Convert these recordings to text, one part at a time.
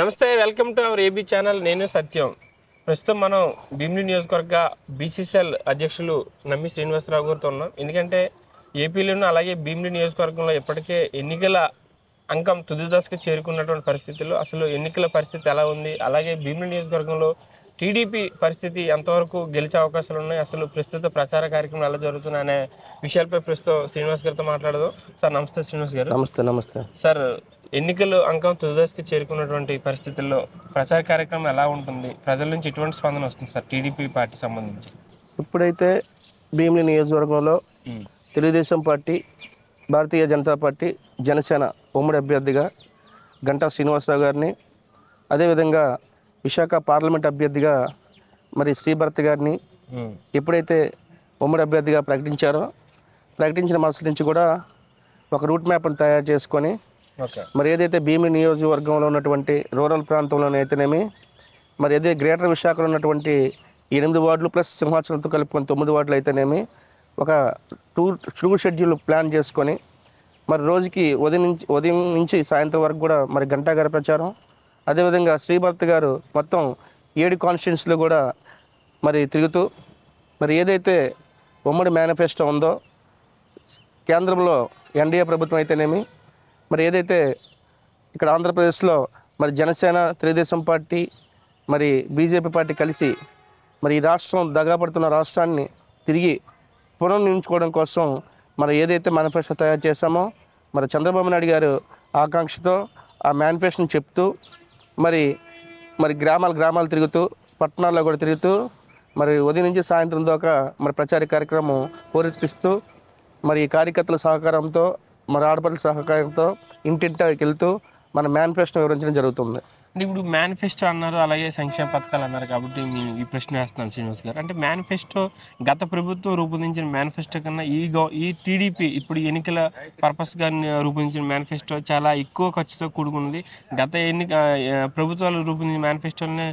నమస్తే, welcome to our AB channel. నేను సత్యం. ప్రస్తుతం మనం భీమిలి నియోజకవర్గ బీసీసీఎల్ అధ్యక్షులు నమ్మి శ్రీనివాసరావు గారితో ఉన్నాం. ఎందుకంటే ఏపీలోనూ అలాగే భీమిలి నియోజకవర్గంలో ఇప్పటికే ఎన్నికల అంకం తుది దశకు చేరుకున్నటువంటి పరిస్థితుల్లో అసలు ఎన్నికల పరిస్థితి ఎలా ఉంది, అలాగే భీమిలి నియోజకవర్గంలో టీడీపీ పరిస్థితి ఎంతవరకు గెలిచే అవకాశాలు ఉన్నాయి, అసలు ప్రస్తుత ప్రచార కార్యక్రమం ఎలా జరుగుతున్నాయి అనే విషయాలపై ప్రస్తుతం శ్రీనివాస్ గారితో మాట్లాడదాం. సార్ నమస్తే. శ్రీనివాస్ గారు నమస్తే సార్. ఎన్నికలు అంకం తుదిదశకి చేరుకున్నటువంటి పరిస్థితుల్లో ప్రచార కార్యక్రమం ఎలా ఉంటుంది, ప్రజల నుంచి ఎటువంటి స్పందన వస్తుంది సార్ టీడీపీ పార్టీ సంబంధించి? ఇప్పుడైతే భీమిలి నియోజకవర్గంలో తెలుగుదేశం పార్టీ, భారతీయ జనతా పార్టీ, జనసేన ఉమ్మడి అభ్యర్థిగా గంటా శ్రీనివాసరావు గారిని, అదేవిధంగా విశాఖ పార్లమెంట్ అభ్యర్థిగా మరి శ్రీభరత్ గారిని ఎప్పుడైతే ఉమ్మడి అభ్యర్థిగా ప్రకటించిన మరుసటి నుంచి కూడా ఒక రూట్ మ్యాప్ను తయారు చేసుకొని మరి ఏదైతే భీమిలి నియోజకవర్గంలో ఉన్నటువంటి రూరల్ ప్రాంతంలోనైతేనేమి, మరి ఏదైతే గ్రేటర్ విశాఖలో ఉన్నటువంటి 8 వార్డులు ప్లస్ సింహాచలంతో కలుపుకొని 9 వార్డులు అయితేనేమి ఒక టూ షెడ్యూల్ ప్లాన్ చేసుకొని మరి రోజుకి ఉదయం నుంచి సాయంత్రం వరకు కూడా మరి గంటా గారి ప్రచారం, అదేవిధంగా శ్రీభరత్ గారు మొత్తం 7 కాన్స్టిట్యున్సీలో కూడా మరి తిరుగుతూ మరి ఏదైతే ఉమ్మడి మేనిఫెస్టో ఉందో, కేంద్రంలో ఎన్డీఏ ప్రభుత్వం అయితేనేమి, మరి ఏదైతే ఇక్కడ ఆంధ్రప్రదేశ్లో మరి జనసేన, తెలుగుదేశం పార్టీ, మరి బీజేపీ పార్టీ కలిసి మరి ఈ రాష్ట్రం దగాపడుతున్న రాష్ట్రాన్ని తిరిగి పునర్నిర్మించుకోవడం కోసం మరి ఏదైతే మేనిఫెస్టో తయారు చేశామో, మరి చంద్రబాబు నాయుడు గారు ఆకాంక్షతో ఆ మేనిఫెస్టోని చెప్తూ మరి గ్రామాలు తిరుగుతూ, పట్టణాల్లో కూడా తిరుగుతూ మరి ఉదయం నుంచి సాయంత్రం దాకా మరి ప్రచార కార్యక్రమం పూరెత్తిస్తూ మరి కార్యకర్తల సహకారంతో, మరి ఆడపడుల సహకారంతో ఇంటింటికి వెళ్తూ మన మేనిఫెస్టో వివరించడం జరుగుతుంది. అంటే ఇప్పుడు మేనిఫెస్టో అన్నారు, అలాగే సంక్షేమ పథకాలు అన్నారు, కాబట్టి నేను ఈ ప్రశ్న వేస్తున్నాను శ్రీనివాస్ గారు. అంటే మేనిఫెస్టో గత ప్రభుత్వం రూపొందించిన మేనిఫెస్టో కన్నా ఈ టీడీపీ ఇప్పుడు ఎన్నికల పర్పస్గా రూపొందించిన మేనిఫెస్టో చాలా ఎక్కువ ఖర్చుతో కూడుకున్నది. గత ప్రభుత్వాలు రూపొందించిన మేనిఫెస్టోనే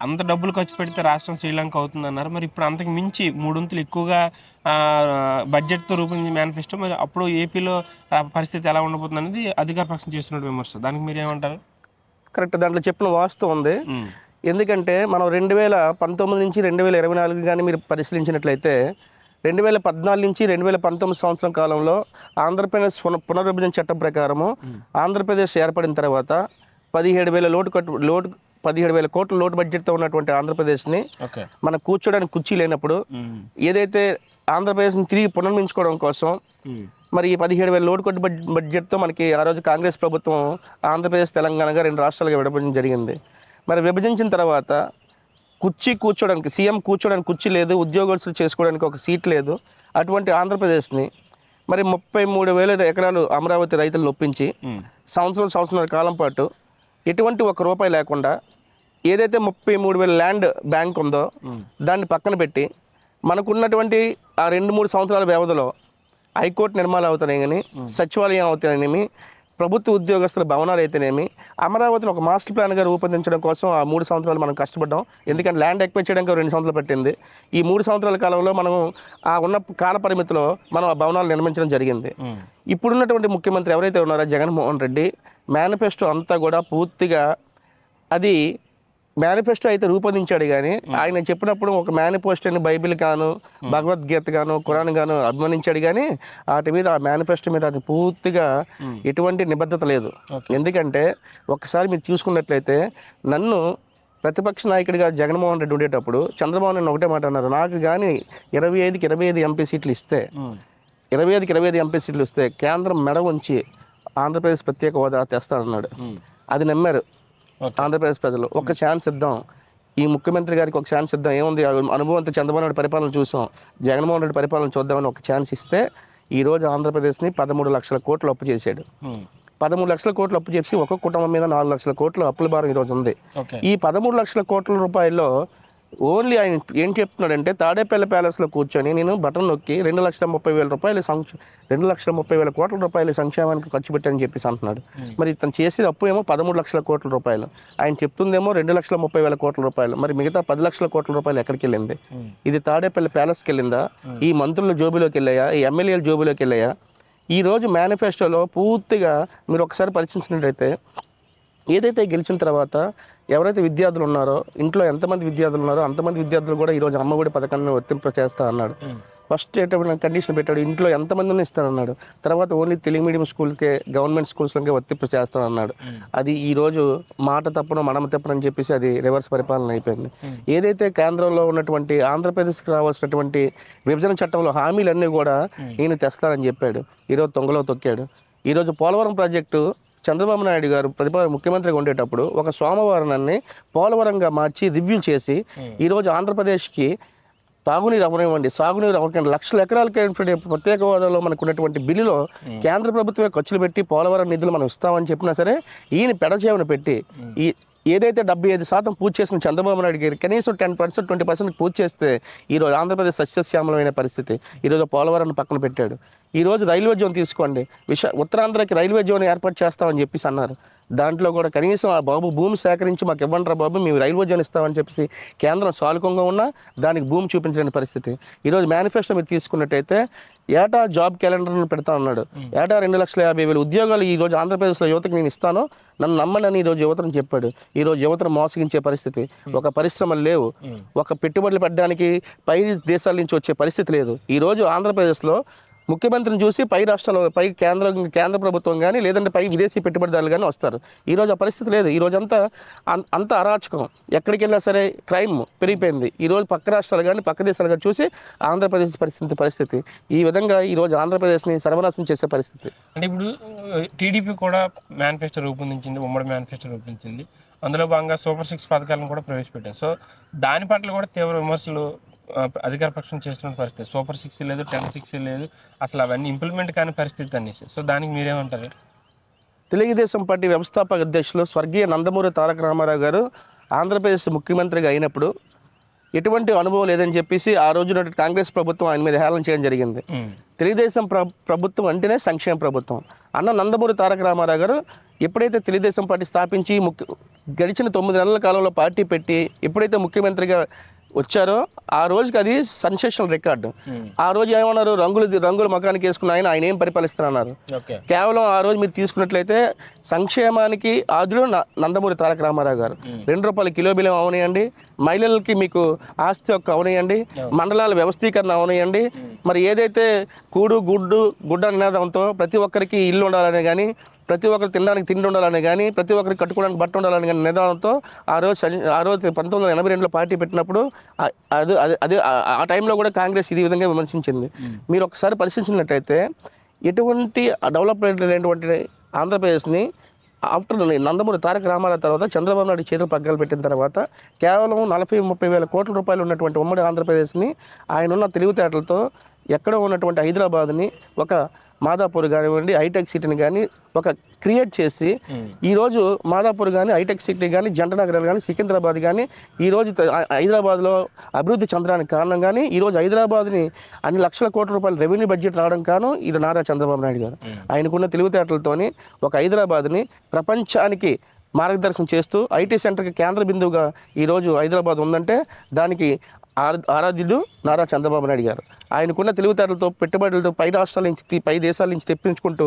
అంత డబ్బులు ఖర్చు పెడితే రాష్ట్రం శ్రీలంక అవుతుందన్నారు. మరి ఇప్పుడు అంతకు మించి 3 వంతులు ఎక్కువగా బడ్జెట్తో రూపొందించిన మేనిఫెస్టో, మరి అప్పుడు ఏపీలో పరిస్థితి ఎలా ఉండబోతుంది అనేది అధికార పక్షం చేస్తున్న విమర్శ. దానికి మీరు ఏమంటారు? కరెక్ట్, దాంట్లో చెప్పిన వాస్తవం ఉంది. ఎందుకంటే మనం 2019 నుంచి 2024 కానీ మీరు పరిశీలించినట్లయితే 2014 నుంచి 2019 సంవత్సరం కాలంలో ఆంధ్రప్రదేశ్ పునర్విభజన చట్టం ప్రకారము ఆంధ్రప్రదేశ్ ఏర్పడిన తర్వాత 17,000 కోట్ల లోటు బడ్జెట్తో ఉన్నటువంటి ఆంధ్రప్రదేశ్ని మన కూర్చోడానికి కుర్చీ లేనప్పుడు ఏదైతే ఆంధ్రప్రదేశ్ని తిరిగి పునర్మించుకోవడం కోసం మరి 17,000 లోటు కోట్ల బడ్జెట్తో మనకి ఆ రోజు కాంగ్రెస్ ప్రభుత్వం ఆంధ్రప్రదేశ్, తెలంగాణగా 2 రాష్ట్రాలుగా విభజించడం జరిగింది. మరి విభజించిన తర్వాత కూర్చోడానికి సీఎం కూర్చోడానికి కుర్చీ లేదు, ఉద్యోగస్తులు చేసుకోవడానికి ఒక సీట్ లేదు. అటువంటి ఆంధ్రప్రదేశ్ని మరి 33,000 ఎకరాలు అమరావతి రైతులను ఒప్పించి సంవత్సరం కాలం పాటు ఎటువంటి ₹1 లేకుండా ఏదైతే 33,000 ల్యాండ్ బ్యాంక్ ఉందో దాన్ని పక్కన పెట్టి మనకున్నటువంటి ఆ 2-3 సంవత్సరాల వ్యవధిలో హైకోర్టు నిర్మాణాలు అవుతాయి కానీ, సచివాలయం అవుతాయనేమి, ప్రభుత్వ ఉద్యోగస్తుల భవనాలు అయితేనేమి, అమరావతిని ఒక మాస్టర్ ప్లాన్గా రూపొందించడం కోసం ఆ 3 సంవత్సరాలు మనం కష్టపడ్డాం. ఎందుకంటే ల్యాండ్ ఎక్వైర్ చేయడానికి 2 సంవత్సరాలు పట్టింది. ఈ 3 సంవత్సరాల కాలంలో మనం ఆ ఉన్న కాల పరిమితిలో మనం ఆ భవనాలు నిర్మించడం జరిగింది. ఇప్పుడున్నటువంటి ముఖ్యమంత్రి ఎవరైతే ఉన్నారో జగన్మోహన్ రెడ్డి, మేనిఫెస్టో అంతా కూడా పూర్తిగా అది మేనిఫెస్టో అయితే రూపొందించాడు కానీ ఆయన చెప్పినప్పుడు ఒక మేనిఫెస్టోని బైబిల్ గాను, భగవద్గీత గాను, ఖురాన్ గాను అభిమానించాడు కానీ వాటి మీద, ఆ మేనిఫెస్టో మీద అది పూర్తిగా ఎటువంటి నిబద్ధత లేదు. ఎందుకంటే ఒక్కసారి మీరు చూసుకున్నట్లయితే నన్ను ప్రతిపక్ష నాయకుడిగా జగన్మోహన్ రెడ్డి ఉండేటప్పుడు చంద్రబాబు నాయుడు ఒకటే మాట అన్నారు, నాకు కానీ 25కి 25 ఎంపీ సీట్లు ఇస్తే 25కి 25 ఎంపీ సీట్లు ఇస్తే కేంద్రం మెడ ఉంచి ఆంధ్రప్రదేశ్ ప్రత్యేక హోదా తెస్తానన్నాడు. అది నమ్మారు ఆంధ్రప్రదేశ్ ప్రజలు. ఒక ఛాన్స్ ఇద్దాం, ఈ ముఖ్యమంత్రి గారికి ఒక ఛాన్స్ ఇద్దాం, ఏముంది అనుభవంతో చంద్రబాబు నాయుడు పరిపాలన చూసాం, జగన్మోహన్ రెడ్డి పరిపాలన చూద్దామని ఒక ఛాన్స్ ఇస్తే ఈరోజు ఆంధ్రప్రదేశ్ని 13 లక్షల కోట్లు అప్పు చేశాడు. 13 లక్షల కోట్లు అప్పు చేసి ఒక్కొక్క కుటుంబం మీద 4 లక్షల కోట్లు అప్పుల భారం ఈరోజు ఉంది. ఈ 13 లక్షల కోట్ల రూపాయల్లో ఓన్లీ ఆయన ఏం చెప్తున్నాడంటే తాడేపల్లి ప్యాలెస్లో కూర్చొని నేను బటన్ నొక్కి 2,30,000 రూపాయలు 2,30,000 కోట్ల రూపాయలు సంక్షేమానికి ఖర్చు పెట్టని చెప్పేసి అంటున్నాడు. మరి తను చేసేది అప్పు ఏమో 13 లక్షల కోట్ల రూపాయలు, ఆయన చెప్తుందేమో 2,30,000 కోట్ల రూపాయలు. మరి మిగతా 10 లక్షల కోట్ల రూపాయలు ఎక్కడికి వెళ్ళింది? ఇది తాడేపల్లి ప్యాలెస్కి వెళ్ళిందా? ఈ మంత్రుల జోబులోకి వెళ్ళాయా? ఈ ఎమ్మెల్యేల జోబులోకి వెళ్ళాయా? ఈరోజు మేనిఫెస్టోలో పూర్తిగా మీరు ఒకసారి పరిశీలించినట్లయితే ఏదైతే గెలిచిన తర్వాత ఎవరైతే విద్యార్థులు ఉన్నారో, ఇంట్లో ఎంతమంది విద్యార్థులు ఉన్నారో అంతమంది విద్యార్థులు కూడా ఈరోజు అమ్మఒడి పథకాన్ని వర్తింప చేస్తా అన్నాడు. ఫస్ట్ ఎటువంటి కండిషన్ పెట్టాడు, ఇంట్లో ఎంతమందిని ఇస్తానన్నాడు. తర్వాత ఓన్లీ తెలుగు మీడియం స్కూల్కే, గవర్నమెంట్ స్కూల్స్కే వర్తింప చేస్తానన్నాడు. అది ఈరోజు మాట తప్పను మనం తప్పనని చెప్పేసి అది రివర్స్ పరిపాలన అయిపోయింది. ఏదైతే కేంద్రంలో ఉన్నటువంటి ఆంధ్రప్రదేశ్కి రావాల్సినటువంటి విభజన చట్టంలో హామీలన్నీ కూడా ఈయన తెస్తానని చెప్పాడు, ఈరోజు తొంగలో తొక్కాడు. ఈరోజు పోలవరం ప్రాజెక్టు చంద్రబాబు నాయుడు గారు ముఖ్యమంత్రిగా ఉండేటప్పుడు ఒక సోమవారాన్ని పోలవరంగా మార్చి రివ్యూ చేసి ఈరోజు ఆంధ్రప్రదేశ్కి తాగునీరు అవనివ్వండి, సాగునీరు అవ్వకండి, లక్షల ఎకరాలకి ప్రత్యేక హోదాలో మనకు ఉన్నటువంటి బిల్లులో కేంద్ర ప్రభుత్వమే ఖర్చులు పెట్టి పోలవరం నిధులు మనం ఇస్తామని చెప్పినా సరే ఈయన పెడచేవన పెట్టి ఈ ఏదైతే 75% పూర్తి చేసిన చంద్రబాబు నాయుడు గారు కనీసం 10%, 20% పూర్తి చేస్తే ఈరోజు ఆంధ్రప్రదేశ్ సస్యశ్యామలమైన పరిస్థితి. ఈరోజు పోలవరాన్ని పక్కన పెట్టాడు. ఈరోజు రైల్వే జోన్ తీసుకోండి, ఉత్తరాంధ్రకి రైల్వే జోన్ ఏర్పాటు చేస్తామని చెప్పేసి అన్నారు. దాంట్లో కూడా కనీసం ఆ బాబు భూమి సేకరించి మాకు ఇవ్వండి రా బాబు, మేము రైల్వే జోన్ ఇస్తామని చెప్పేసి కేంద్రం సానుకూలంగా ఉన్నా దానికి భూమి చూపించలేని పరిస్థితి. ఈరోజు మేనిఫెస్టో మీరు తీసుకున్నట్టయితే ఏటా జాబ్ క్యాలెండర్ను పెడతా ఉన్నాడు. ఏటా 2,50,000 ఉద్యోగాలు ఈరోజు ఆంధ్రప్రదేశ్లో యువతకు నేను ఇస్తాను, నన్ను నమ్మని అని ఈరోజు యువతను చెప్పాడు. ఈరోజు యువతను మోసగించే పరిస్థితి, ఒక పరిశ్రమలు లేవు, ఒక పెట్టుబడులు పెట్టడానికి పై దేశాల నుంచి వచ్చే పరిస్థితి లేదు. ఈరోజు ఆంధ్రప్రదేశ్లో ముఖ్యమంత్రిని చూసి పై రాష్ట్రాల్లో కేంద్ర ప్రభుత్వం కానీ లేదంటే పై విదేశీ పెట్టుబడిదారులు కానీ వస్తారు. ఈరోజు ఆ పరిస్థితి లేదు. ఈరోజు అంత అరాచకం, ఎక్కడికి వెళ్ళినా సరే క్రైమ్ పెరిగిపోయింది. ఈరోజు పక్క రాష్ట్రాలు కానీ పక్క దేశాలు కానీ చూసి ఆంధ్రప్రదేశ్ పరిస్థితి ఈ విధంగా ఈరోజు ఆంధ్రప్రదేశ్ని సర్వనాశనం చేసే పరిస్థితి. అంటే ఇప్పుడు టీడీపీ కూడా మేనిఫెస్టో రూపొందించింది, ఉమ్మడి మేనిఫెస్టో రూపొందించింది. అందులో భాగంగా సూపర్ 6 పథకాలను కూడా ప్రవేశపెట్టారు. సో దాని పట్ల కూడా తీవ్ర విమర్శలు అధికార పక్షం చేస్తున్న పరిస్థితి. సూపర్ 6 లేదు, 10-6 లేదు, అసలు అవన్నీ ఇంప్లిమెంట్ కాని పరిస్థితి అనేసి. సో దానికి మీరేమంటారు? తెలుగుదేశం పార్టీ వ్యవస్థాపక అధ్యక్షులు స్వర్గీయ నందమూరి తారక రామారావు గారు ఆంధ్రప్రదేశ్ ముఖ్యమంత్రిగా అయినప్పుడు ఎటువంటి అనుభవం లేదని చెప్పేసి ఆ రోజున కాంగ్రెస్ ప్రభుత్వం ఆయన మీద హేళన చేయడం జరిగింది. తెలుగుదేశం ప్రభుత్వం అంటేనే సంక్షేమ ప్రభుత్వం అన్న నందమూరి తారక రామారావు గారు ఎప్పుడైతే తెలుగుదేశం పార్టీ స్థాపించి గడిచిన 9 నెలల కాలంలో పార్టీ పెట్టి ఎప్పుడైతే ముఖ్యమంత్రిగా వచ్చారో ఆ రోజుకి అది సెన్సేషనల్ రికార్డు. ఆ రోజు ఏమన్నారు, రంగుల మకానికి వేసుకున్న ఆయన ఏం పరిపాలిస్తున్నారు. కేవలం ఆ రోజు మీరు తీసుకున్నట్లయితే సంక్షేమానికి ఆదులు నందమూరి తారక రామారావు గారు. ₹2 కిలో బియ్యం అవనియండి, మహిళలకి మీకు ఆస్తి హక్కు అవనియండి, మండలాల వ్యవస్థీకరణ అవనియండి, మరి ఏదైతే గుడ్డ నినాదంతో ప్రతి ఒక్కరికి ఇల్లు ఉండాలని కానీ, ప్రతి ఒక్కరు తినడానికి తిండి ఉండాలని కానీ, ప్రతి ఒక్కరికి కట్టుకోవడానికి బట్ట ఉండాలని కానీ నిదానంతో ఆ రోజు 1982లో పార్టీ పెట్టినప్పుడు అదే ఆ టైంలో కూడా కాంగ్రెస్ ఇది విధంగా విమర్శించింది. మీరు ఒకసారి పరిశీలించినట్టయితే ఎటువంటి డెవలప్మెంట్ లేనటువంటి ఆంధ్రప్రదేశ్ని ఆఫ్టర్ నందమూరి తారక రామారావు తర్వాత చంద్రబాబు నాయుడు చేతులు పగ్గాలు పెట్టిన తర్వాత కేవలం 40-30 వేల కోట్ల రూపాయలు ఉన్నటువంటి ఉమ్మడి ఆంధ్రప్రదేశ్ని ఆయన ఉన్న తెలివితేటలతో ఎక్కడో ఉన్నటువంటి హైదరాబాద్ని ఒక మాదాపూర్ కానివ్వండి, హైటెక్ సిటీని కానీ ఒక క్రియేట్ చేసి ఈరోజు మాదాపూర్ కానీ, హైటెక్ సిటీ కానీ, జంటనగర్ కానీ, సికింద్రాబాద్ కానీ ఈరోజు హైదరాబాద్లో అభివృద్ధి చెందడానికి కారణం కానీ, ఈరోజు హైదరాబాద్ని అన్ని లక్షల కోట్ల రూపాయల రెవెన్యూ బడ్జెట్ రావడం కాను ఇది నారా చంద్రబాబు నాయుడు గారు. ఆయనకున్న తెలివితేటలతోని ఒక హైదరాబాద్ని ప్రపంచానికి మార్గదర్శనం చేస్తూ ఐటీ సెంటర్కి కేంద్ర బిందువుగా ఈరోజు హైదరాబాద్ ఉందంటే దానికి ఆరాధ్యుడు నారా చంద్రబాబు నాయుడు గారు. ఆయనకున్న తెలివితేటలతో పెట్టుబడులతో పై రాష్ట్రాల నుంచి పై దేశాల నుంచి తెప్పించుకుంటూ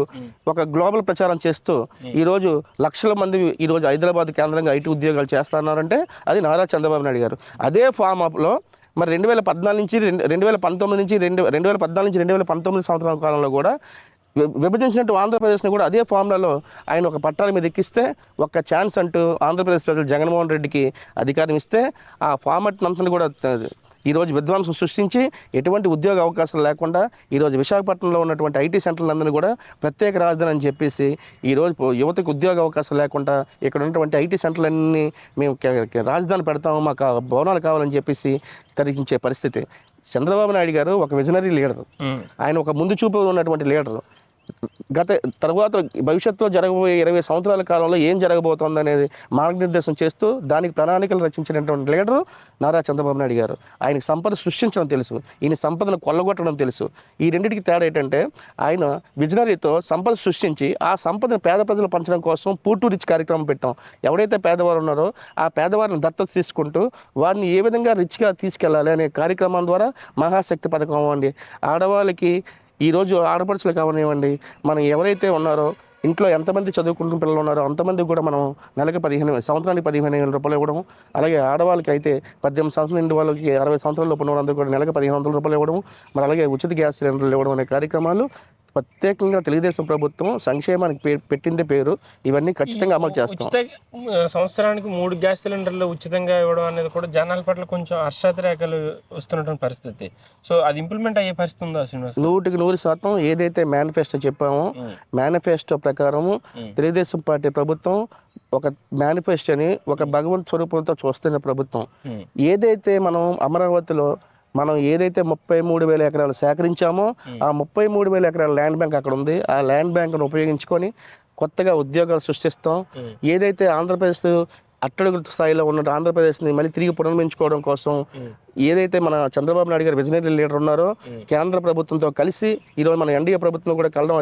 ఒక గ్లోబల్ ప్రచారం చేస్తూ ఈరోజు లక్షల మంది ఈరోజు హైదరాబాద్ కేంద్రంగా ఐటీ ఉద్యోగాలు చేస్తున్నారంటే అది నారా చంద్రబాబు నాయుడు గారు. అదే ఫామ్ అప్లో మరి 2014 నుంచి 2019 నుంచి 2019 సంవత్సరాల కాలంలో కూడా విభజించినట్టు ఆంధ్రప్రదేశ్ని కూడా అదే ఫార్ములాలో ఆయన ఒక పట్టాల మీద ఎక్కిస్తే ఒక్క ఛాన్స్ అంటూ ఆంధ్రప్రదేశ్ ప్రజలు జగన్మోహన్ రెడ్డికి అధికారం ఇస్తే ఆ ఫార్మాట్ అంతా కూడా ఈరోజు విధ్వంసం సృష్టించి ఎటువంటి ఉద్యోగ అవకాశాలు లేకుండా ఈరోజు విశాఖపట్నంలో ఉన్నటువంటి ఐటీ సెంటర్లందరినీ కూడా ప్రత్యేక రాజధాని అని చెప్పేసి ఈరోజు యువతకు ఉద్యోగ అవకాశాలు లేకుండా ఇక్కడ ఉన్నటువంటి ఐటీ సెంటర్లన్నీ మేము రాజధాని పెడతాము, మాకు భవనాలు కావాలని చెప్పేసి తరలించే పరిస్థితి. చంద్రబాబు నాయుడు గారు ఒక విజనరీ లీడర్, ఆయన ఒక ముందు చూపు ఉన్నటువంటి లీడరు. తర్వాత భవిష్యత్తులో జరగబోయే 20 సంవత్సరాల కాలంలో ఏం జరగబోతోంది అనేది మార్గనిర్దేశం చేస్తూ దానికి ప్రణాళికలు రచించినటువంటి లీడరు నారా చంద్రబాబు నాయుడు గారు. ఆయనకి సంపద సృష్టించడం తెలుసు, ఈయన సంపదను కొల్లగొట్టడం తెలుసు. ఈ రెండింటికి తేడా ఏంటంటే ఆయన విజనరీతో సంపద సృష్టించి ఆ సంపదను పేద ప్రజలు పంచడం కోసం పూర్టు రిచ్ కార్యక్రమం పెట్టాం. ఎవరైతే పేదవారు ఉన్నారో ఆ పేదవారిని దత్తత తీసుకుంటూ వారిని ఏ విధంగా రిచ్గా తీసుకెళ్లాలి అనే కార్యక్రమం ద్వారా మహాశక్తి పథకం అవ్వండి, ఆడవాళ్ళకి ఈరోజు ఆడపడుచులు కావనివ్వండి, మనం ఎవరైతే ఉన్నారో ఇంట్లో ఎంతమంది చదువుకుంటున్న పిల్లలు ఉన్నారో అంతమందికి కూడా మనం నెలకు సంవత్సరానికి 15,000 రూపాయలు ఇవ్వడం. అలాగే ఆడవాళ్ళకి అయితే 18 సంవత్సరాల నిండి వాళ్ళకి 60 సంవత్సరాల లోపు ఉన్న వాళ్ళందరూ కూడా నెలకు 1,500 రూపాయలు ఇవ్వడం. మరి అలాగే ఉచిత గ్యాస్ సిలిండర్లు ఇవ్వడం అనే కార్యక్రమాలు ప్రత్యేకంగా తెలుగుదేశం ప్రభుత్వం సంక్షేమానికి పెట్టిందే పేరు. ఇవన్నీ ఖచ్చితంగా అమలు చేస్తాం. సంవత్సరానికి 3 గ్యాస్ సిలిండర్లు ఉచితంగా ఇవ్వడం అనేది కూడా జనాల పట్ల కొంచెం హర్షాతిరేకాలు వస్తున్నటువంటి పరిస్థితి. సో అది ఇంప్లిమెంట్ అయ్యే పరిస్థితి ఉందా శ్రీనివాస్? 100% ఏదైతే మేనిఫెస్టో చెప్పామో మేనిఫెస్టో ప్రకారము తెలుగుదేశం పార్టీ ప్రభుత్వం ఒక మేనిఫెస్టోని ఒక భగవంత్ స్వరూపంతో చూస్తున్న ప్రభుత్వం. ఏదైతే మనం ఏదైతే 33,000 ఎకరాలు సేకరించామో ఆ 33,000 ఎకరాల ల్యాండ్ బ్యాంక్ అక్కడ ఉంది. ఆ ల్యాండ్ బ్యాంక్ను ఉపయోగించుకొని కొత్తగా ఉద్యోగాలు సృష్టిస్తాం. ఏదైతే ఆంధ్రప్రదేశ్ అట్టడుగు స్థాయిలో ఉన్న ఆంధ్రప్రదేశ్ని మళ్ళీ తిరిగి పునర్మించుకోవడం కోసం ఏదైతే మన చంద్రబాబు నాయుడు గారు విజనరీ లీడర్ ఉన్నారో కేంద్ర ప్రభుత్వంతో కలిసి ఈరోజు మన ఎన్డీఏ ప్రభుత్వం కూడా కలడం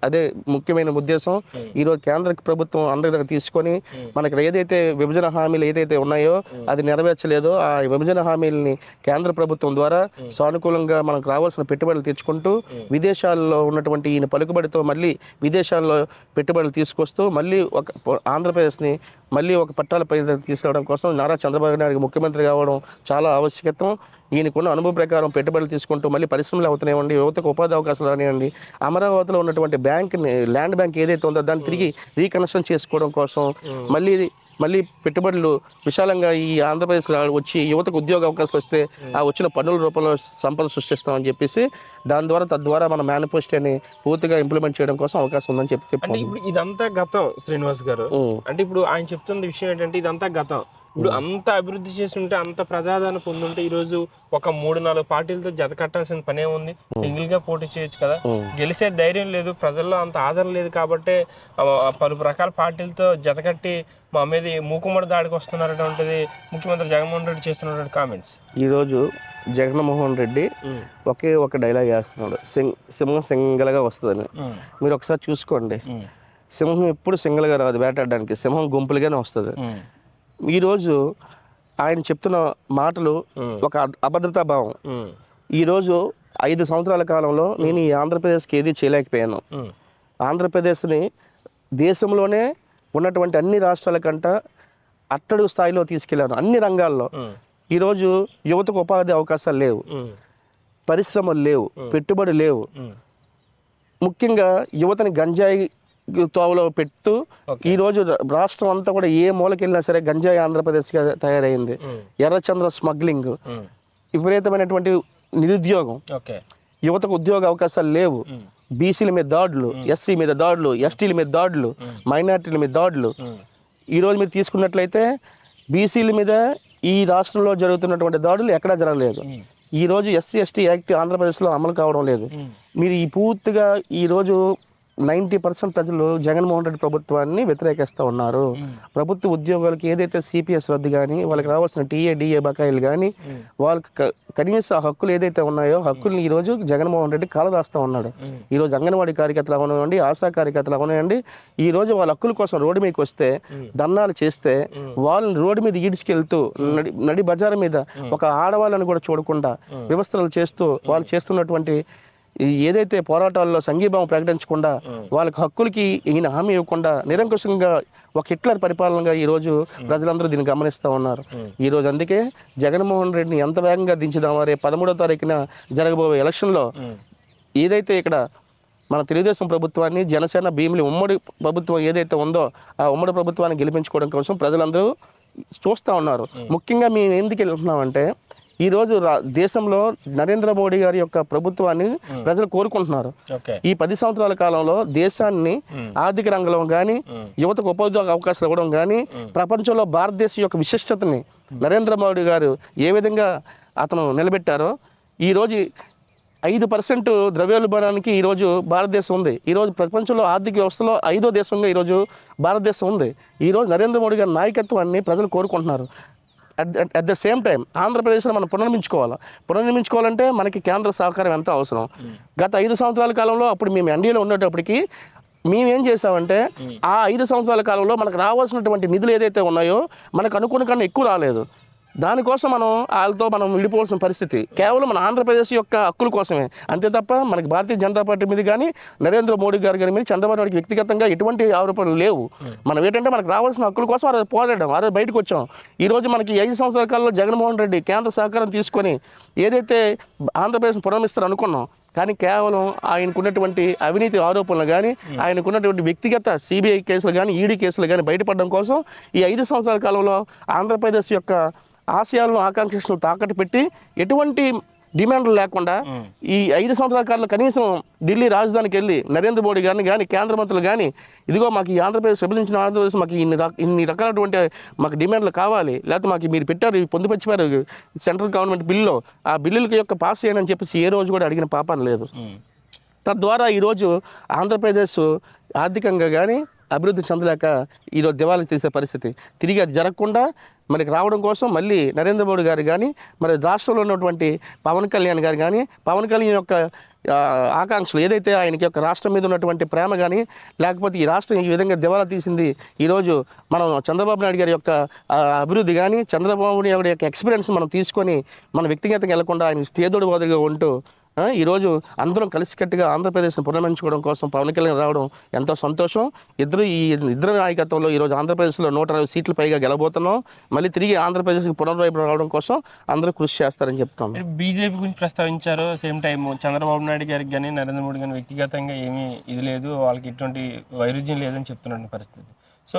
అదే ముఖ్యమైన ఉద్దేశం. ఈరోజు కేంద్ర ప్రభుత్వం అందరి దగ్గర తీసుకొని మనకి ఏదైతే విభజన హామీలు ఏదైతే ఉన్నాయో అది నెరవేర్చలేదో ఆ విభజన హామీలని కేంద్ర ప్రభుత్వం ద్వారా సానుకూలంగా మనకు రావాల్సిన పెట్టుబడులు తెచ్చుకుంటూ విదేశాల్లో ఉన్నటువంటి ఈయన పలుకుబడితో మళ్ళీ విదేశాల్లో పెట్టుబడులు తీసుకొస్తూ మళ్ళీ ఒక ఆంధ్రప్రదేశ్ని మళ్ళీ ఒక పట్టాలపై తీసుకురావడం కోసం నారా చంద్రబాబు నాయుడు ముఖ్యమంత్రి కావడం చాలా ఆవశ్యకత. ఈయనకున్న అనుభవం ప్రకారం పెట్టుబడులు తీసుకుంటూ మళ్ళీ పరిశ్రమలు అవుతున్నాయండి, యువతకు ఉపాధి అవకాశాలు రానివ్వండి, అమరావతిలో ఉన్నటువంటి ల్యాండ్ బ్యాంక్ ఏదైతే ఉందో దాన్ని తిరిగి రీకన్స్ట్రక్షన్ చేసుకోవడం కోసం మళ్ళీ పెట్టుబడులు విశాలంగా ఈ ఆంధ్రప్రదేశ్ వచ్చి యువతకు ఉద్యోగ అవకాశాలు వస్తే ఆ వచ్చిన పన్నుల రూపంలో సంపద సృష్టిస్తామని చెప్పేసి తద్వారా మన మేనిఫెస్టోని పూర్తిగా ఇంప్లిమెంట్ చేయడం కోసం అవకాశం ఉందని చెప్పి ఇప్పుడు ఇదంతా గతం శ్రీనివాస్ గారు. అంటే ఇప్పుడు ఆయన చెప్తున్న విషయం ఏంటంటే ఇదంతా గతం. ఇప్పుడు అంత అభివృద్ధి చేసి ఉంటే అంత ప్రజాదరణ పొందుంటే ఈరోజు ఒక 3-4 పార్టీలతో జత కట్టాల్సిన పనే ఉంది. సింగిల్ గా పోటీ చేయొచ్చు కదా. గెలిచే ధైర్యం లేదు, ప్రజల్లో అంత ఆదరణ లేదు కాబట్టి పలు రకాల పార్టీలతో జత కట్టి మా మీద మూకుమ్మడి దాడికి వస్తున్నారటువంటిది ముఖ్యమంత్రి జగన్మోహన్ రెడ్డి చేస్తున్నటువంటి కామెంట్స్. ఈరోజు జగన్మోహన్ రెడ్డి ఒక డైలాగ్ వేస్తున్నాడు, సింహం సింగల్గా వస్తుందని. మీరు ఒకసారి చూసుకోండి, సింహం ఎప్పుడు సింగల్గా రాదు వేటాడడానికి, సింహం గుంపులుగానే వస్తుంది. ఈరోజు ఆయన చెప్తున్న మాటలు ఒక అభద్రతా భావం. ఈరోజు 5 సంవత్సరాల కాలంలో నేను ఈ ఆంధ్రప్రదేశ్కి ఏది చేయలేకపోయాను. ఆంధ్రప్రదేశ్ని దేశంలోనే ఉన్నటువంటి అన్ని రాష్ట్రాల కంట అట్టడుగు స్థాయిలో తీసుకెళ్లాను అన్ని రంగాల్లో. ఈరోజు యువతకు ఉపాధి అవకాశాలు లేవు, పరిశ్రమలు లేవు, పెట్టుబడి లేవు. ముఖ్యంగా యువతని గంజాయి తోవలో పెడుతూ ఈరోజు రాష్ట్రం అంతా కూడా ఏ మూలకెళ్ళినా సరే గంజాయి ఆంధ్రప్రదేశ్గా తయారైంది. ఎర్రచంద్ర స్మగ్లింగ్, విపరీతమైనటువంటి నిరుద్యోగం, యువతకు ఉద్యోగ అవకాశాలు లేవు, బీసీల మీద దాడులు, ఎస్సీ మీద దాడులు, ఎస్టీల మీద దాడులు, మైనార్టీల మీద దాడులు. ఈరోజు మీరు తీసుకున్నట్లయితే బీసీల మీద ఈ రాష్ట్రంలో జరుగుతున్నటువంటి దాడులు ఎక్కడా జరగలేదు. ఈరోజు ఎస్సీ ఎస్టీ యాక్ట్ ఆంధ్రప్రదేశ్లో అమలు కావడం లేదు. మీరు ఈ పూర్తిగా ఈరోజు 90% ప్రజలు జగన్మోహన్ రెడ్డి ప్రభుత్వాన్ని వ్యతిరేకిస్తూ ఉన్నారు. ప్రభుత్వ ఉద్యోగాలకి ఏదైతే సిపిఎస్ రద్దు కానీ వాళ్ళకి రావాల్సిన టీఏ బకాయిలు కానీ వాళ్ళకి కనీస హక్కులు ఏదైతే ఉన్నాయో హక్కుల్ని ఈరోజు జగన్మోహన్ రెడ్డి కాలదాస్తూ ఉన్నాడు. ఈరోజు అంగన్వాడీ కార్యకర్తలు అవనివ్వండి, ఆశా కార్యకర్తలు అవనివ్వండి, ఈరోజు వాళ్ళ హక్కుల కోసం రోడ్డు మీదకి వస్తే ధర్నాలు చేస్తే వాళ్ళని రోడ్డు మీద ఈడ్చుకెళ్తూ నడి బజారు మీద ఒక ఆడవాళ్ళని కూడా చూడకుండా వ్యవస్థలు చేస్తూ వాళ్ళు చేస్తున్నటువంటి ఏదైతే పోరాటాల్లో సంఘీభావం ప్రకటించకుండా వాళ్ళకి హక్కులకి ఈయన హామీ ఇవ్వకుండా నిరంకుశంగా ఒక హిట్లర్ పరిపాలనగా ఈరోజు ప్రజలందరూ దీన్ని గమనిస్తూ ఉన్నారు. ఈరోజు అందుకే జగన్మోహన్ రెడ్డిని ఎంత వేగంగా దించుదామని 13వ తారీఖున జరగబోయే ఎలక్షన్లో ఏదైతే ఇక్కడ మన తెలుగుదేశం ప్రభుత్వాన్ని జనసేన భీమిలి ఉమ్మడి ప్రభుత్వం ఏదైతే ఉందో ఆ ఉమ్మడి ప్రభుత్వాన్ని గెలిపించుకోవడం కోసం ప్రజలందరూ చూస్తూ ఉన్నారు. ముఖ్యంగా మేము ఎందుకు వెళ్తున్నామంటే ఈరోజు దేశంలో నరేంద్ర మోడీ గారి యొక్క ప్రభుత్వాన్ని ప్రజలు కోరుకుంటున్నారు. ఈ 10 సంవత్సరాల కాలంలో దేశాన్ని ఆర్థిక రంగంలో కానీ యువతకు ఉపాధి అవకాశాలు ఇవ్వడం కానీ ప్రపంచంలో భారతదేశం యొక్క విశిష్టతని నరేంద్ర మోడీ గారు ఏ విధంగా అతను నిలబెట్టారో ఈరోజు 5% ద్రవ్యోల్బణానికి ఈరోజు భారతదేశం ఉంది. ఈరోజు ప్రపంచంలో ఆర్థిక వ్యవస్థలో 5వ దేశంగా ఈరోజు భారతదేశం ఉంది. ఈరోజు నరేంద్ర మోడీ గారి నాయకత్వాన్ని ప్రజలు కోరుకుంటున్నారు. అట్ ద సేమ్ టైం ఆంధ్రప్రదేశ్లో మనం పునర్నిర్మించుకోవాలంటే మనకి కేంద్ర సహకారం ఎంత అవసరం. గత 5 సంవత్సరాల కాలంలో అప్పుడు మేము ఎన్డీఏలో ఉండేటప్పటికి మేమేం చేసామంటే ఆ 5 సంవత్సరాల కాలంలో మనకు రావాల్సినటువంటి నిధులు ఏదైతే ఉన్నాయో మనకు అనుకున్న కన్నా ఎక్కువ రాలేదు. దానికోసం వాళ్ళతో మనం విడిపోవాల్సిన పరిస్థితి కేవలం మన ఆంధ్రప్రదేశ్ యొక్క హక్కుల కోసమే, అంతే తప్ప మనకి భారతీయ జనతా పార్టీ మీద కానీ నరేంద్ర మోడీ గారి మీద చంద్రబాబు నాయుడుకి వ్యక్తిగతంగా ఎటువంటి ఆరోపణలు లేవు. మనం ఏంటంటే మనకు రావాల్సిన హక్కుల కోసం ఆ రోజు పోరాడడం, ఆ రోజు బయటకు వచ్చాం. ఈరోజు మనకి 5 సంవత్సరాల కాలంలో జగన్మోహన్ రెడ్డి కేంద్ర సహకారం తీసుకొని ఏదైతే ఆంధ్రప్రదేశ్ పునర్మిస్తారు అనుకున్నాం, కానీ కేవలం ఆయనకున్నటువంటి అవినీతి ఆరోపణలు కానీ ఆయనకున్నటువంటి వ్యక్తిగత సిబిఐ కేసులు కానీ ఈడీ కేసులు కానీ బయటపడడం కోసం ఈ 5 సంవత్సరాల కాలంలో ఆంధ్రప్రదేశ్ యొక్క ఆశయాలను ఆకాంక్షలను తాకట్టు పెట్టి ఎటువంటి డిమాండ్లు లేకుండా ఈ 5 సంవత్సరాల కాలంలో కనీసం ఢిల్లీ రాజధానికి వెళ్ళి నరేంద్ర మోడీ గారిని కానీ కేంద్ర మంత్రులు కానీ ఇదిగో మాకు ఈ ఆంధ్రప్రదేశ్ విభజించిన ఆంధ్రప్రదేశ్ మాకు ఇన్ని రకాలటువంటి మాకు డిమాండ్లు కావాలి, లేకపోతే మాకు మీరు పెట్టారు పొందుపరిచారు సెంట్రల్ గవర్నమెంట్ బిల్లులో ఆ బిల్లుల యొక్క పాస్ చేయనని చెప్పేసి ఏ రోజు కూడా అడిగిన పాపం లేదు. తద్వారా ఈరోజు ఆంధ్రప్రదేశ్ ఆర్థికంగా కానీ అభివృద్ధి చెందలేక ఈరోజు దివాళీ తీసే పరిస్థితి. తిరిగి అది జరగకుండా మనకి రావడం కోసం మళ్ళీ నరేంద్ర మోడీ గారు కానీ మరి రాష్ట్రంలో ఉన్నటువంటి పవన్ కళ్యాణ్ గారు కానీ పవన్ కళ్యాణ్ యొక్క ఆకాంక్షలు ఏదైతే ఆయనకి యొక్క రాష్ట్రం మీద ఉన్నటువంటి ప్రేమ కానీ లేకపోతే ఈ రాష్ట్రం ఈ విధంగా దివాలా తీసింది, ఈరోజు మనం చంద్రబాబు నాయుడు గారి యొక్క అభివృద్ధి కానీ చంద్రబాబు నాయుడు యొక్క ఎక్స్పీరియన్స్ మనం తీసుకొని మన వ్యక్తిగతంగా వెళ్లకుండా ఆయన చేదోడు బదులుగా ఉంటూ ఈరోజు అందరం కలిసికట్టుగా ఆంధ్రప్రదేశ్ను పునర్మించుకోవడం కోసం పవన్ కళ్యాణ్ రావడం ఎంతో సంతోషం. ఇద్దరు నాయకత్వంలో ఈరోజు ఆంధ్రప్రదేశ్లో 120 సీట్లు పైగా గెలబోతున్నాం. మళ్ళీ తిరిగి ఆంధ్రప్రదేశ్కి పునర్వైపు రావడం కోసం అందరూ కృషి చేస్తారని చెప్తాం. బీజేపీ గురించి ప్రస్తావించారు. సేమ్ టైం చంద్రబాబు నాయుడు గారికి కానీ నరేంద్ర మోడీ కానీ వ్యక్తిగతంగా ఏమీ ఇది లేదు, వాళ్ళకి ఎటువంటి వైరుధ్యం లేదని చెప్తున్న పరిస్థితి. సో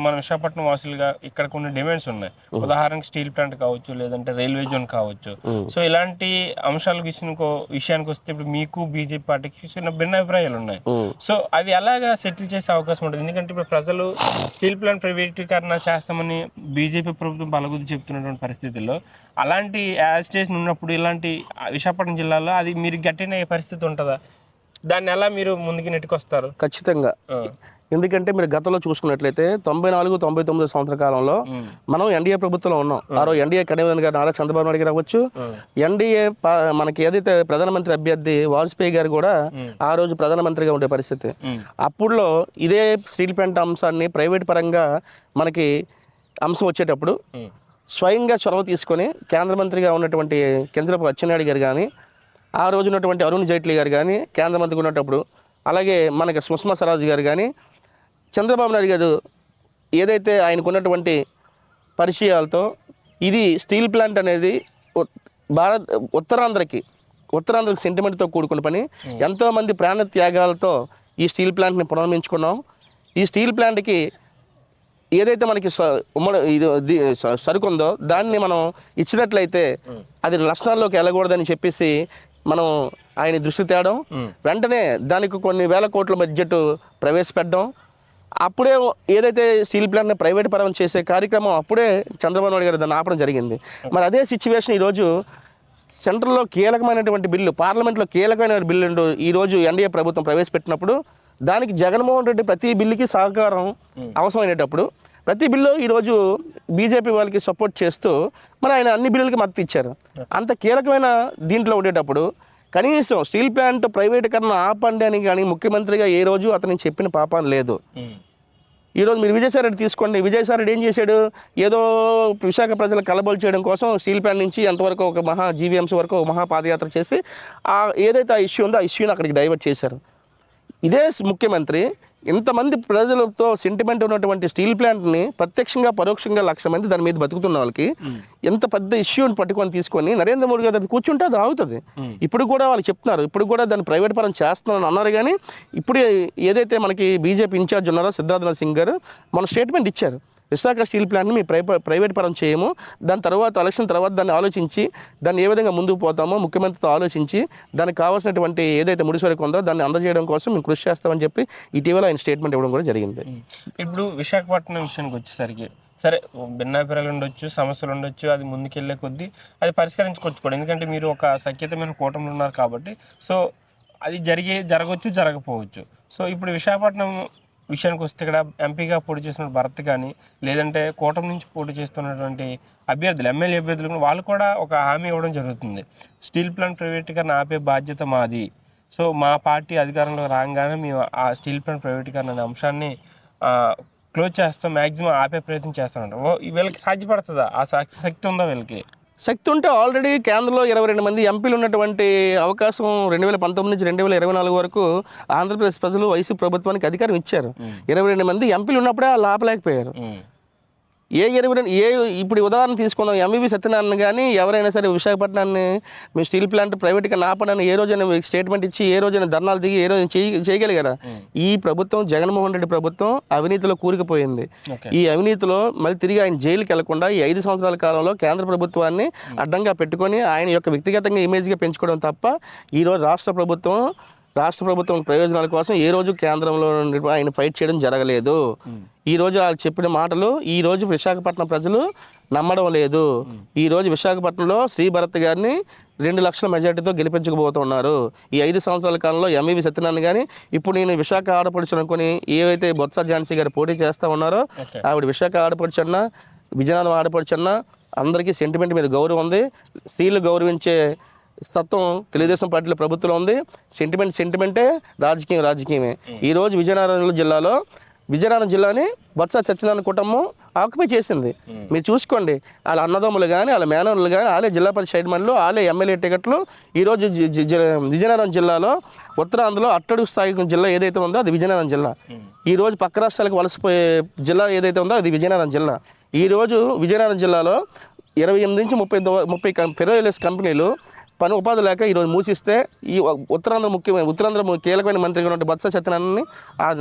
మన విశాఖపట్నం వాసులుగా ఇక్కడ కొన్ని డిమాండ్స్ ఉన్నాయి. ఉదాహరణకి స్టీల్ ప్లాంట్ కావచ్చు, లేదంటే రైల్వే జోన్ కావచ్చు. సో ఇలాంటి అంశాల విషయానికి వస్తే ఇప్పుడు మీకు బీజేపీ పార్టీకి చిన్న భిన్న అభిప్రాయాలు ఉన్నాయి. సో అవి ఎలాగా సెటిల్ చేసే అవకాశం ఉంటుంది? ఎందుకంటే ఇప్పుడు ప్రజలు స్టీల్ ప్లాంట్ ప్రైవేటీకరణ చేస్తామని బీజేపీ ప్రభుత్వం బలగుద్ది చెప్తున్నటువంటి పరిస్థితుల్లో అలాంటి యాజిటేషన్ ఉన్నప్పుడు ఇలాంటి విశాఖపట్నం జిల్లాలో అది మీరు గట్టిన పరిస్థితి ఉంటుందా? దాన్ని ఎలా మీరు ముందుకు నెట్టుకొస్తారు? ఖచ్చితంగా. ఎందుకంటే మీరు గతంలో చూసుకున్నట్లయితే 94-99 సంవత్సర కాలంలో మనం ఎన్డీఏ ప్రభుత్వంలో ఉన్నాం. ఆ రోజు ఎన్డీఏ కన్వీనర్ గారు నారా చంద్రబాబు నాయుడు గారు అవ్వచ్చు, ఎన్డీఏ మనకి ఏదైతే ప్రధానమంత్రి అభ్యర్థి వాజ్పేయి గారు కూడా ఆ రోజు ప్రధానమంత్రిగా ఉండే పరిస్థితి. అప్పుడులో ఇదే స్టీల్ ప్లాంట్ అంశాన్ని ప్రైవేట్ పరంగా మనకి అంశం వచ్చేటప్పుడు స్వయంగా చొరవ తీసుకొని కేంద్ర మంత్రిగా ఉన్నటువంటి కింజరాపు అచ్చెన్నాయుడు గారు కానీ ఆ రోజు ఉన్నటువంటి అరుణ్ జైట్లీ గారు కానీ కేంద్ర మంత్రిగా ఉన్నప్పుడు, అలాగే మనకి సుష్మా స్వరాజ్ గారు కానీ చంద్రబాబు నాయుడు గారు ఏదైతే ఆయనకున్నటువంటి పరిచయాలతో ఇది స్టీల్ ప్లాంట్ అనేది ఉత్తరాంధ్రకి సెంటిమెంట్తో కూడుకున్న పని, ఎంతోమంది ప్రాణ త్యాగాలతో ఈ స్టీల్ ప్లాంట్ని పునర్మించుకున్నాం. ఈ స్టీల్ ప్లాంట్కి ఏదైతే మనకి ఇది సరుకు ఉందో దాన్ని మనం ఇచ్చినట్లయితే అది నష్టాల్లోకి వెళ్ళకూడదని చెప్పేసి మనం ఆయన దృష్టి తేవడం, వెంటనే దానికి కొన్ని వేల కోట్ల బడ్జెట్ ప్రవేశపెట్టడం, అప్పుడే ఏదైతే స్టీల్ ప్లాంట్ని ప్రైవేట్ పరం చేసే కార్యక్రమం అప్పుడే చంద్రబాబు నాయుడు గారు దాన్ని ఆపడం జరిగింది. మరి అదే సిచ్యువేషన్ ఈరోజు సెంట్రల్లో కీలకమైనటువంటి బిల్లు, పార్లమెంట్లో కీలకమైన బిల్లు ఈరోజు ఎన్డీఏ ప్రభుత్వం ప్రవేశపెట్టినప్పుడు దానికి జగన్మోహన్ రెడ్డి ప్రతి బిల్లుకి సహకారం అవసరమైనప్పుడు ప్రతి బిల్లు ఈరోజు బీజేపీ వాళ్ళకి సపోర్ట్ చేస్తూ మరి ఆయన అన్ని బిల్లులకి మద్దతు ఇచ్చారు. అంత కీలకమైన దీంట్లో ఉండేటప్పుడు కనీసం స్టీల్ ప్లాంట్ ప్రైవేటీకరణ ఆపండి అని కానీ ముఖ్యమంత్రిగా ఏ రోజు అతనికి చెప్పిన పాపం లేదు. ఈరోజు మీరు విజయసాయి రెడ్డి తీసుకోండి. విజయసాయి రెడ్డి ఏం చేశాడు? ఏదో విశాఖ ప్రజలు కలబోలు చేయడం కోసం స్టీల్ ప్లాంట్ నుంచి ఎంతవరకు ఒక జీవీఎంసీ వరకు ఒక మహా పాదయాత్ర చేసి ఏదైతే ఆ ఇష్యూ ఉందో ఆ ఇష్యూని అక్కడికి డైవర్ట్ చేశారు. ఇదే ముఖ్యమంత్రి ఇంతమంది ప్రజలతో సెంటిమెంట్ ఉన్నటువంటి స్టీల్ ప్లాంట్ని ప్రత్యక్షంగా పరోక్షంగా 1,00,000 మంది దాని మీద బతుకుతున్న వాళ్ళకి ఎంత పెద్ద ఇష్యూని పట్టుకొని తీసుకొని నరేంద్ర మోడీ గారు అది కూర్చుంటే అది ఆగుతుంది. ఇప్పుడు కూడా వాళ్ళు చెప్తున్నారు, ఇప్పుడు కూడా దాన్ని ప్రైవేట్ పరం చేస్తున్నారని అన్నారు. కానీ ఇప్పుడు ఏదైతే మనకి బీజేపీ ఇన్ఛార్జ్ ఉన్నారో సిద్ధార్థనాథ్ సింగ్ గారు మన స్టేట్మెంట్ ఇచ్చారు, విశాఖ స్టీల్ ప్లాంట్ని మీ ప్రైవేట్ పరం చేయము, దాని తర్వాత ఎలక్షన్ తర్వాత దాన్ని ఆలోచించి దాన్ని ఏ విధంగా ముందుకు పోతామో ముఖ్యమంత్రితో ఆలోచించి దానికి కావాల్సినటువంటి ఏదైతే ముడిసరుకు ఉందో దాన్ని అందజేయడం కోసం మేము కృషి చేస్తామని చెప్పి ఇటీవల ఆయన స్టేట్మెంట్ ఇవ్వడం కూడా జరిగింది. ఇప్పుడు విశాఖపట్నం విషయానికి వచ్చేసరికి సరే భిన్నాభిప్రాయాలు ఉండొచ్చు, సమస్యలు ఉండొచ్చు, అది ముందుకెళ్లే కొద్దీ అది పరిష్కరించుకోవచ్చు కూడా. ఎందుకంటే మీరు ఒక సఖ్యతమైన కూటమిలో ఉన్నారు కాబట్టి సో అది జరగవచ్చు, జరగకపోవచ్చు. సో ఇప్పుడు విశాఖపట్నం విషయానికి వస్తే ఇక్కడ ఎంపీగా పోటీ చేసిన భరత్ కానీ లేదంటే కూటమి నుంచి పోటీ చేస్తున్నటువంటి అభ్యర్థులు ఎమ్మెల్యే అభ్యర్థులు కూడా వాళ్ళు కూడా ఒక హామీ ఇవ్వడం జరుగుతుంది, స్టీల్ ప్లాంట్ ప్రైవేటీకరణ ఆపే బాధ్యత మాది. సో మా పార్టీ అధికారంలో రాగానే మేము ఆ స్టీల్ ప్లాంట్ ప్రైవేటీకరణ అనే అంశాన్ని క్లోజ్ చేస్తాం, మ్యాక్సిమం ఆపే ప్రయత్నం చేస్తామంట. వీళ్ళకి సాధ్యపడుతుందా? ఆ శక్తి ఉందా వీళ్ళకి? శక్తి ఉంటే ఆల్రెడీ కేంద్రంలో 22 మంది ఎంపీలు ఉన్నటువంటి అవకాశం 2019 నుంచి 2024 వరకు ఆంధ్రప్రదేశ్ ప్రజలు వైసీపీ ప్రభుత్వానికి అధికారం ఇచ్చారు. 22 మంది ఎంపీలు ఉన్నప్పుడే వాళ్ళు ఆపలేకపోయారు. ఇప్పుడు ఉదాహరణ తీసుకుందాం, ఎంవివి సత్యనారాయణ కానీ ఎవరైనా సరే విశాఖపట్నాన్ని మేము స్టీల్ ప్లాంట్ ప్రైవేట్గా నాపడని ఏ రోజైనా స్టేట్మెంట్ ఇచ్చి ఏ రోజైనా ధర్నాలు దిగి ఏ రోజు చేయగలిగారా? ఈ ప్రభుత్వం, జగన్మోహన్ రెడ్డి ప్రభుత్వం అవినీతిలో కూరుకుపోయింది. ఈ అవినీతిలో మళ్ళీ తిరిగి ఆయన జైలుకి వెళ్లకుండా ఈ 5 సంవత్సరాల కాలంలో కేంద్ర ప్రభుత్వాన్ని అడ్డంగా పెట్టుకొని ఆయన యొక్క వ్యక్తిగతంగా ఇమేజ్గా పెంచుకోవడం తప్ప ఈరోజు రాష్ట్ర ప్రభుత్వం ప్రయోజనాల కోసం ఏ రోజు కేంద్రంలో ఆయన ఫైట్ చేయడం జరగలేదు. ఈ రోజు వాళ్ళు చెప్పిన మాటలు ఈ రోజు విశాఖపట్నం ప్రజలు నమ్మడం లేదు. ఈ రోజు విశాఖపట్నంలో శ్రీభరత్ గారిని 2 లక్షల మెజార్టీతో గెలిపించకపోతున్నారు. ఈ 5 సంవత్సరాల కాలంలో ఎంవివి సత్యనారాయణ కానీ ఇప్పుడు నేను విశాఖ ఆడపడుచు అనుకుని ఏవైతే బొత్స ఝాన్సీ గారు పోటీ చేస్తూ ఉన్నారో ఆవిడ విశాఖ ఆడపడుచు అన్నా విజయనగరం ఆడపడుచు అన్నా అందరికీ సెంటిమెంట్ మీద గౌరవం ఉంది. స్త్రీలు గౌరవించే తత్వం తెలుగుదేశం పార్టీలో ప్రభుత్వంలో ఉంది. సెంటిమెంటే రాజకీయమే. ఈరోజు విజయనగరం జిల్లాని బొత్స సత్యనారాయణ కుటుంబం ఆక్యుపై చేసింది. మీరు చూసుకోండి, వాళ్ళ అన్నదమ్ములు కానీ వాళ్ళ మేనర్లు కానీ వాళ్ళే జిల్లా పరిషత్ చైర్మన్లు, వాళ్ళే ఎమ్మెల్యే టికెట్లు. ఈరోజు విజయనగరం జిల్లాలో ఉత్తరాంధ్రలో అట్టడుగు స్థాయి జిల్లా ఏదైతే ఉందో అది విజయనగరం జిల్లా. ఈరోజు పక్క రాష్ట్రాలకు వలసపోయే జిల్లా ఏదైతే ఉందో అది విజయనగరం జిల్లా. ఈరోజు విజయనగరం జిల్లాలో 28 నుంచి 30 ఫెరోలియస్ కంపెనీలు పని ఉపాధి లేక ఈరోజు మూసిస్తే ఈ ఉత్తరాంధ్ర కీలకమైన మంత్రిగా ఉన్న బొత్స సత్యనారాయణని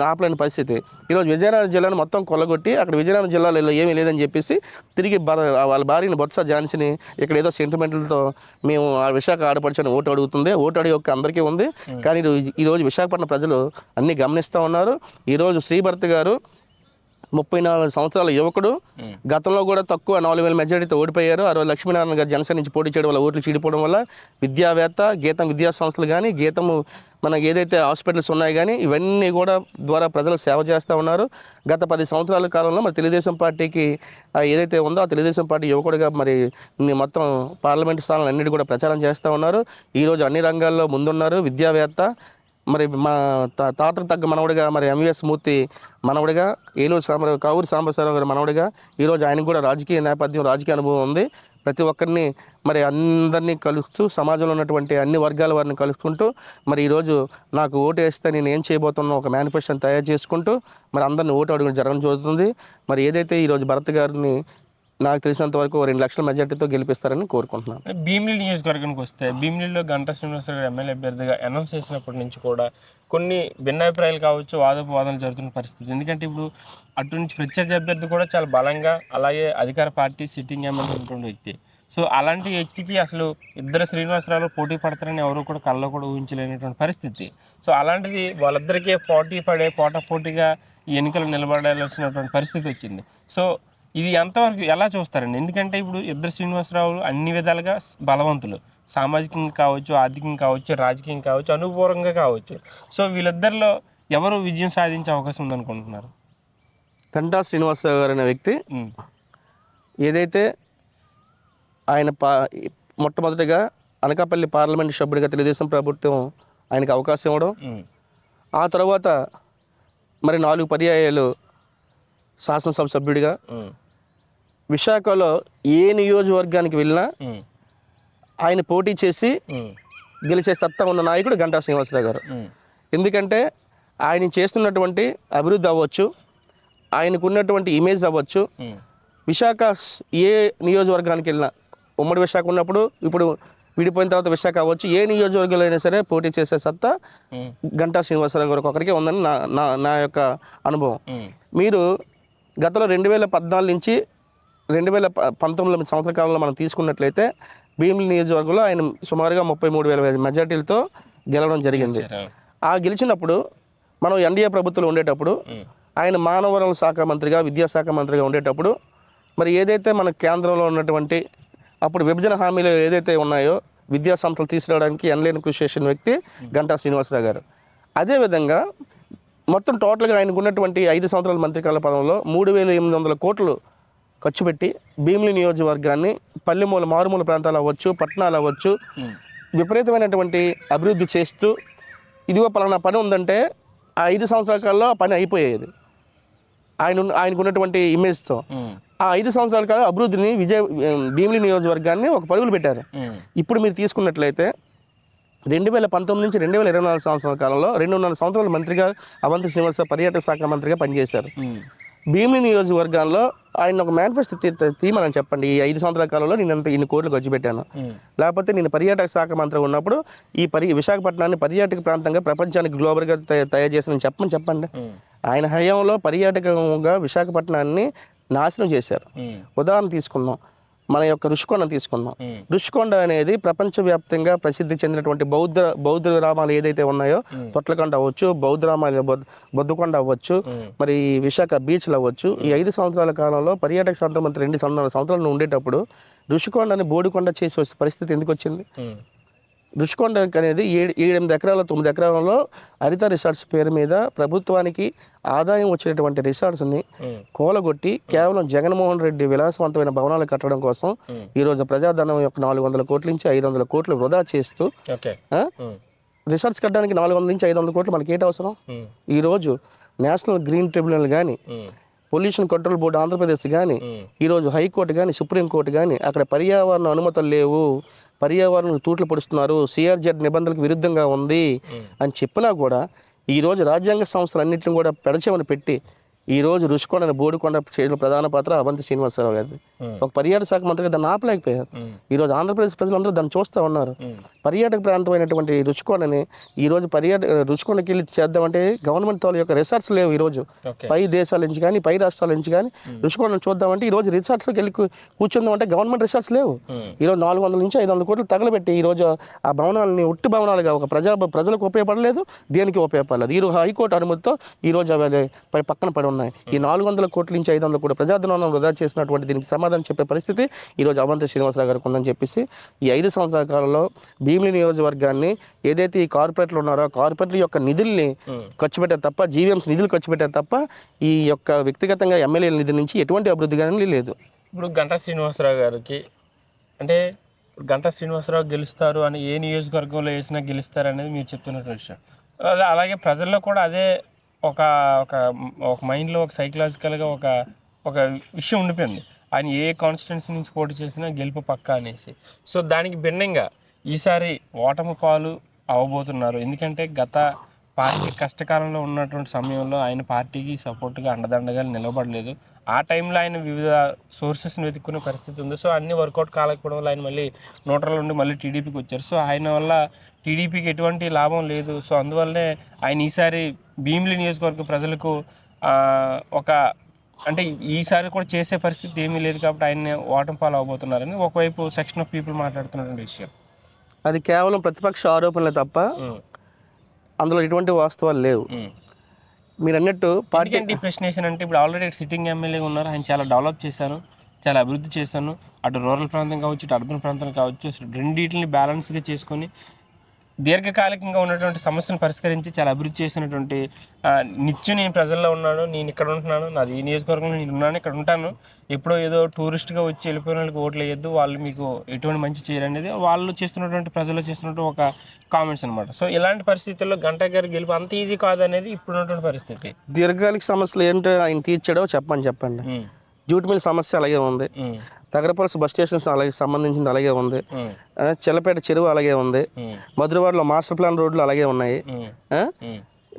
ఆపలేని పరిస్థితి. ఈరోజు విజయనగరం జిల్లాను మొత్తం కొల్లగొట్టి అక్కడ విజయనగరం జిల్లాలో ఏమీ లేదని చెప్పేసి తిరిగి వాళ్ళ భార్యని బొత్స ఝాన్సీని ఇక్కడ ఏదో సెంటిమెంట్లతో మేము ఆ విశాఖ ఆడపడుచని ఓటు అడిగే యొక్క అందరికీ ఉంది. కానీ ఈరోజు విశాఖపట్నం ప్రజలు అన్నీ గమనిస్తూ ఉన్నారు. ఈరోజు శ్రీభరత్ గారు 34 సంవత్సరాల యువకుడు, గతంలో కూడా తక్కువ 4,000 మెజారిటీతో ఓడిపోయారు. ఆ రోజు లక్ష్మీనారాయణ గారు జనసేన నుంచి పోటీ చేయడం వల్ల ఓట్లు చీడిపోవడం వల్ల విద్యావేత్త, గీతం విద్యా సంస్థలు కానీ గీతము మనకి ఏదైతే హాస్పిటల్స్ ఉన్నాయి కానీ ఇవన్నీ కూడా ద్వారా ప్రజలు సేవ చేస్తూ ఉన్నారు. గత 10 సంవత్సరాల కాలంలో మరి తెలుగుదేశం పార్టీకి ఏదైతే ఉందో ఆ తెలుగుదేశం పార్టీ యువకుడిగా మరి మొత్తం పార్లమెంట్ స్థానాలు అన్నిటి కూడా ప్రచారం చేస్తూ ఉన్నారు. ఈరోజు అన్ని రంగాల్లో ముందున్నారు. విద్యావేత్త, మరి మా తాతకు తగ్గ మనవడిగా మరి ఎంవిఎస్ మూర్తి మనవడిగా, కావూరి సాంబశివరావు గారి మనవడిగా ఈరోజు ఆయనకు కూడా రాజకీయ నేపథ్యం, రాజకీయ అనుభవం ఉంది. ప్రతి ఒక్కరిని మరి అందరినీ కలుస్తూ సమాజంలో ఉన్నటువంటి అన్ని వర్గాల వారిని కలుసుకుంటూ మరి ఈరోజు నాకు ఓటు వేస్తే నేను ఏం చేయబోతున్నా ఒక మేనిఫెస్టోని తయారు చేసుకుంటూ మరి అందరిని ఓటు అడుగు జరగడం జరుగుతుంది. మరి ఏదైతే ఈరోజు భరత్ గారిని నాకు తెలిసినంత వరకు 2 లక్షల మెజార్టీతో గెలిపిస్తారని కోరుకుంటున్నాను. భీమిలి నియోజకవర్గానికి వస్తే భీమిలిలో గంటా శ్రీనివాసరావు గారు ఎమ్మెల్యే అభ్యర్థిగా అనౌన్స్ చేసినప్పటి నుంచి కూడా కొన్ని భిన్నాభిప్రాయాలు కావచ్చు, వాదోపవాదనలు జరుగుతున్న పరిస్థితి. ఎందుకంటే ఇప్పుడు అటు నుంచి ప్రత్యర్థి అభ్యర్థి కూడా చాలా బలంగా, అలాగే అధికార పార్టీ సిట్టింగ్ ఎమ్మెల్యే ఉన్నటువంటి వ్యక్తి. సో అలాంటి వ్యక్తికి అసలు ఇద్దరు శ్రీనివాసరావు పోటీ పడతారని ఎవరు కూడా కళ్ళలో కూడా ఊహించలేనటువంటి పరిస్థితి. సో అలాంటిది వాళ్ళిద్దరికీ పోటాపోటీగా ఈ ఎన్నికలు నిలబడాల్సినటువంటి పరిస్థితి వచ్చింది. సో ఇది ఎంతవరకు ఎలా చూస్తారండి? ఎందుకంటే ఇప్పుడు ఇద్దరు శ్రీనివాసరావు అన్ని విధాలుగా బలవంతులు, సామాజికంగా కావచ్చు, ఆర్థికంగా కావచ్చు, రాజకీయంగా కావచ్చు, అనుభవంగా కావచ్చు. సో వీళ్ళిద్దరిలో ఎవరు విజయం సాధించే అవకాశం ఉందనుకుంటున్నారు? గంటా శ్రీనివాసరావు గారు అనే వ్యక్తి ఏదైతే ఆయన మొట్టమొదటిగా అనకాపల్లి పార్లమెంట్ సభ్యుడిగా తెలుగుదేశం ప్రభుత్వం ఆయనకు అవకాశం ఇవ్వడం, ఆ తర్వాత మరి 4 పర్యాయాలు శాసనసభ సభ్యుడిగా విశాఖలో ఏ నియోజకవర్గానికి వెళ్ళినా ఆయన పోటీ చేసి గెలిచే సత్తా ఉన్న నాయకుడు గంటా శ్రీనివాసరావు గారు. ఎందుకంటే ఆయన చేస్తున్నటువంటి అభివృద్ధి అవ్వచ్చు, ఆయనకు ఉన్నటువంటి ఇమేజ్ అవ్వచ్చు, విశాఖ ఏ నియోజకవర్గానికి వెళ్ళినా, ఉమ్మడి విశాఖ ఉన్నప్పుడు ఇప్పుడు విడిపోయిన తర్వాత విశాఖ అవ్వచ్చు, ఏ నియోజకవర్గంలో అయినా సరే పోటీ చేసే సత్తా గంటా శ్రీనివాసరావు గారికి ఒకరికే ఉందని నా యొక్క అనుభవం. మీరు గతంలో 2014 నుంచి 2019 సంవత్సర కాలంలో మనం తీసుకున్నట్లయితే భీమిలి నియోజకవర్గంలో ఆయన సుమారుగా 33,000 మెజార్టీలతో గెలవడం జరిగింది. ఆ గెలిచినప్పుడు మనం ఎన్డీఏ ప్రభుత్వంలో ఉండేటప్పుడు ఆయన మానవ వనరుల శాఖ మంత్రిగా, విద్యాశాఖ మంత్రిగా ఉండేటప్పుడు మరి ఏదైతే మన కేంద్రంలో ఉన్నటువంటి అప్పుడు విభజన హామీలు ఏదైతే ఉన్నాయో విద్యా సంస్థలు తీసుకురావడానికి ఎనలేని కృషి చేసిన వ్యక్తి గంటా శ్రీనివాసరావు గారు. అదేవిధంగా మొత్తం టోటల్గా ఆయనకు ఉన్నటువంటి 5 సంవత్సరాల మంత్రికాల పదంలో 3,800 కోట్లు ఖర్చు పెట్టి భీమిలి నియోజకవర్గాన్ని మారుమూల ప్రాంతాలు అవ్వచ్చు, పట్టణాలు అవ్వచ్చు, విపరీతమైనటువంటి అభివృద్ధి చేస్తూ ఇదిగో పలానా పని ఉందంటే ఆ 5 సంవత్సరాల కాలంలో ఆ పని అయిపోయేది. ఆయనకు ఉన్నటువంటి ఇమేజ్తో ఆ 5 సంవత్సరాల కాలం అభివృద్ధిని భీమిలి నియోజకవర్గాన్ని ఒక పరుగులు పెట్టారు. ఇప్పుడు మీరు తీసుకున్నట్లయితే 2019 నుంచి 2024 సంవత్సరాల కాలంలో 2.5 సంవత్సరాల మంత్రిగా అవంతి శ్రీనివాసరావు పర్యాటక శాఖ మంత్రిగా పనిచేశారు. భీమిలి నియోజకవర్గాల్లో ఆయన ఒక మేనిఫెస్టో తీయమని చెప్పండి, ఈ 5 సంవత్సరాల కాలంలో నేను ఇన్ని కోట్లు ఖర్చు పెట్టాను, లేకపోతే నేను పర్యాటక శాఖ మంత్రిగా ఉన్నప్పుడు ఈ విశాఖపట్నాన్ని పర్యాటక ప్రాంతంగా ప్రపంచానికి గ్లోబల్గా తయారు చేసిన చెప్పండి. ఆయన హయాంలో పర్యాటకంగా విశాఖపట్నాన్ని నాశనం చేశారు. ఉదాహరణ తీసుకుందాం, మన యొక్క ఋషికొండ తీసుకుందాం. ఋషికొండ అనేది ప్రపంచవ్యాప్తంగా ప్రసిద్ధి చెందినటువంటి బౌద్ధ గ్రామాలు ఏదైతే ఉన్నాయో, తొట్లకొండ అవ్వచ్చు, బౌద్ధ గ్రామాలు బొద్దుకొండ అవ్వచ్చు, మరి విశాఖ బీచ్లు అవ్వచ్చు. ఈ 5 సంవత్సరాల కాలంలో పర్యాటక శాఖ మంత్రి 2 సంవత్సరాలు ఉండేటప్పుడు ఋషికొండని బోడికొండ చేసే పరిస్థితి ఎందుకు వచ్చింది? ఋషికొండ అనేది 7 ఎకరాల 9 ఎకరాలలో హరిత రిసార్ట్స్ పేరు మీద ప్రభుత్వానికి ఆదాయం వచ్చేటువంటి రిసార్ట్స్ని కూలగొట్టి కేవలం జగన్మోహన్ రెడ్డి విలాసవంతమైన భవనాలు కట్టడం కోసం ఈరోజు ప్రజాధనం యొక్క 400 కోట్ల నుంచి 500 కోట్లు వృధా చేస్తూ రిసార్ట్స్ కట్టడానికి 400 నుంచి 500 కోట్లు మనకి ఏంటి అవసరం? ఈరోజు నేషనల్ గ్రీన్ ట్రిబ్యునల్ కానీ, పొల్యూషన్ కంట్రోల్ బోర్డు ఆంధ్రప్రదేశ్ కానీ, ఈరోజు హైకోర్టు కానీ, సుప్రీంకోర్టు కానీ అక్కడ పర్యావరణ అనుమతులు లేవు, పర్యావరణం తూట్లు పొడుస్తున్నారు, సిఆర్జెడ్ నిబంధనలకు విరుద్ధంగా ఉంది అని చెప్పినా కూడా ఈరోజు రాజ్యాంగ సంస్థలన్నింటిని కూడా పెడచెమని పెట్టి ఈరోజు ఋషికొండ బోడికొండ చేయడం ప్రధాన పాత్ర అవంతి శ్రీనివాసరావు గారిది. ఒక పర్యాటక శాఖ మంత్రిగా దాన్ని ఆపలేకపోయారు. ఈరోజు ఆంధ్రప్రదేశ్ ప్రజలందరూ దాన్ని చూస్తూ ఉన్నారు. పర్యాటక ప్రాంతమైనటువంటి ఋషికొండని ఈరోజు ఋషికొండకి వెళ్ళి చేద్దామంటే గవర్నమెంట్ వాళ్ళ యొక్క రిసార్ట్స్ లేవు. ఈరోజు పై దేశాల నుంచి కానీ, పై రాష్ట్రాల నుంచి కానీ ఋషికొండను చూద్దామంటే ఈరోజు రిసార్ట్స్లోకి వెళ్ళి కూర్చుందామంటే గవర్నమెంట్ రిసార్ట్స్ లేవు. ఈరోజు 400 నుంచి 500 కోట్లు తగలబెట్టి ఈరోజు ఆ భవనాలని ఉట్టి భవనాలుగా ఒక ప్రజలకు ఉపయోగపడలేదు, దేనికి ఉపయోగపడలేదు. ఈరోజు హైకోర్టు అనుమతితో ఈరోజు అవి పక్కన పడి ఉన్నాయి. ఈ 400 కోట్ల నుంచి 500 కోట్ల ప్రజాధనాన్ని వృధా చేసినటువంటి దీనికి సమాధానం చెప్పే పరిస్థితి ఈరోజు అవంతి శ్రీనివాసరావు గారికి ఉందని చెప్పేసి ఈ 5 సంవత్సరాల కాలంలో భీమిలి నియోజకవర్గాన్ని ఏదైతే ఈ కార్పొరేట్లు ఉన్నారో కార్పొరేట్ల యొక్క నిధుల్ని ఖర్చు పెట్టారు తప్ప, జీవీఎంసీ నిధులు ఖర్చు పెట్టారు తప్ప ఈ యొక్క వ్యక్తిగతంగా ఎమ్మెల్యేల నిధుల నుంచి ఎటువంటి అభివృద్ధి కానీ లేదు. ఇప్పుడు గంటా శ్రీనివాసరావు గారికి అంటే గంటా శ్రీనివాసరావు గెలుస్తారు అని ఏ నియోజకవర్గంలో వేసినా గెలుస్తారు అనేది మీరు చెప్తున్నటువంటి విషయం. అలాగే ప్రజల్లో కూడా అదే ఒక ఒక ఒక మైండ్లో ఒక సైకలాజికల్గా ఒక విషయం ఉండిపోయింది, ఆయన ఏ కాన్స్టిట్యున్సీ నుంచి పోటీ చేసినా గెలుపు పక్కా అనేసి. సో దానికి భిన్నంగా ఈసారి ఓటమి పాలు అవ్వబోతున్నారు. ఎందుకంటే గత పార్టీ కష్టకాలంలో ఉన్నటువంటి సమయంలో ఆయన పార్టీకి సపోర్ట్గా అండదండగా నిలబడలేదు. ఆ టైంలో ఆయన వివిధ సోర్సెస్ని వెతుక్కునే పరిస్థితి ఉంది. సో అన్ని వర్కౌట్ కాలేకపోవడం వల్ల ఆయన మళ్ళీ న్యూట్రల్ నుండి మళ్ళీ టీడీపీకి వచ్చారు. సో ఆయన వల్ల టీడీపీకి ఎటువంటి లాభం లేదు. సో అందువల్లనే ఆయన ఈసారి భీమిలి నియోజకవర్గ ప్రజలకు ఒక అంటే ఈసారి కూడా చేసే పరిస్థితి ఏమీ లేదు కాబట్టి ఆయన ఓటమి పాలు అవబోతున్నారని ఒకవైపు సెక్షన్ ఆఫ్ పీపుల్ మాట్లాడుతున్నటువంటి విషయం. అది కేవలం ప్రతిపక్ష ఆరోపణలే తప్ప అందులో ఎటువంటి వాస్తవాలు లేవు. మీరు అన్నట్టు పార్టీ ప్రశ్నేషన్ అంటే ఇప్పుడు ఆల్రెడీ సిట్టింగ్ ఎమ్మెల్యే ఉన్నారు, ఆయన చాలా డెవలప్ చేశాను, చాలా అభివృద్ధి చేశాను, అటు రూరల్ ప్రాంతం కావచ్చు, ఇటు అర్బన్ ప్రాంతం కావచ్చు, రెండింటిని బ్యాలెన్స్గా చేసుకొని దీర్ఘకాలికంగా ఉన్నటువంటి సమస్యను పరిష్కరించి చాలా అభివృద్ధి చేసినటువంటి నిత్యం నేను ప్రజల్లో ఉన్నాను, నేను ఇక్కడ ఉంటున్నాను, నాది ఈ నియోజకవర్గంలో నేను ఉన్నాను, ఇక్కడ ఉంటాను, ఎప్పుడో ఏదో టూరిస్ట్గా వచ్చి వెళ్ళిపోయిన వాళ్ళకి ఓట్లు వేయద్దు, వాళ్ళు మీకు ఎటువంటి మంచి చేయరనేది వాళ్ళు చేస్తున్నటువంటి ప్రజల్లో చేస్తున్నటువంటి ఒక కామెంట్స్ అనమాట. సో ఇలాంటి పరిస్థితుల్లో గంటా గారి గెలుపు అంత ఈజీ కాదనేది ఇప్పుడున్నటువంటి పరిస్థితి. దీర్ఘకాలిక సమస్యలు ఏంటో ఆయన తీర్చాడో చెప్పండి. జూట్ మిల్ సమస్య అలాగే ఉంది, తగరపల్స్ బస్ స్టేషన్స్ అలాగే సంబంధించింది అలాగే ఉంది, చెల్లపేట చెరువు అలాగే ఉంది, మధురవాడలో మాస్టర్ ప్లాన్ రోడ్లు అలాగే ఉన్నాయి.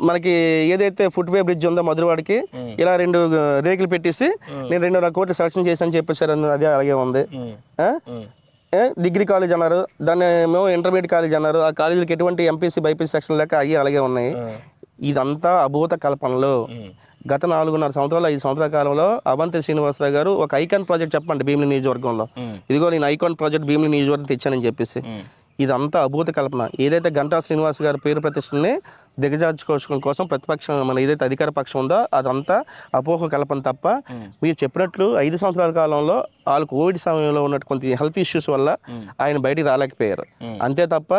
మనకి ఏదైతే ఫుట్వే బ్రిడ్జ్ ఉందో మధురవాడికి ఇలా 2 రేకులు పెట్టేసి నేను 200 కోట్లు సెలక్షన్ చేశాను చెప్పేసారు, అదే అలాగే ఉంది. డిగ్రీ కాలేజ్ అన్నారు, దాన్ని మేము ఇంటర్మీడియట్ కాలేజ్ అన్నారు, ఆ కాలేజీలకు ఎటువంటి ఎంపీసీ బైపీసీ సెక్షన్ లేక అవి అలాగే ఉన్నాయి. ఇదంతా అభూత కల్పనలు. గత 4.5 సంవత్సరాలు 5 సంవత్సరాల కాలంలో అవంతి శ్రీనివాసరావు గారు ఒక ఐకాన్ ప్రాజెక్ట్ చెప్పండి భీమిలి నియోజకవర్గంలో, ఇదిగో నేను ఐకాన్ ప్రాజెక్ట్ భీమిలి నియోజకవర్గం తెచ్చానని చెప్పేసి ఇదంతా అభూత కల్పన. ఏదైతే గంటా శ్రీనివాస్ గారి పేరు ప్రతిష్టల్ని దిగజార్చుకోవడం కోసం ప్రతిపక్షం మన ఏదైతే అధికార పక్షం ఉందో అదంతా అపోహ కల్పన తప్ప, మీరు చెప్పినట్లు 5 సంవత్సరాల కాలంలో వాళ్ళు కోవిడ్ సమయంలో ఉన్న కొంత హెల్త్ ఇష్యూస్ వల్ల ఆయన బయటికి రాలేకపోయారు. అంతే తప్ప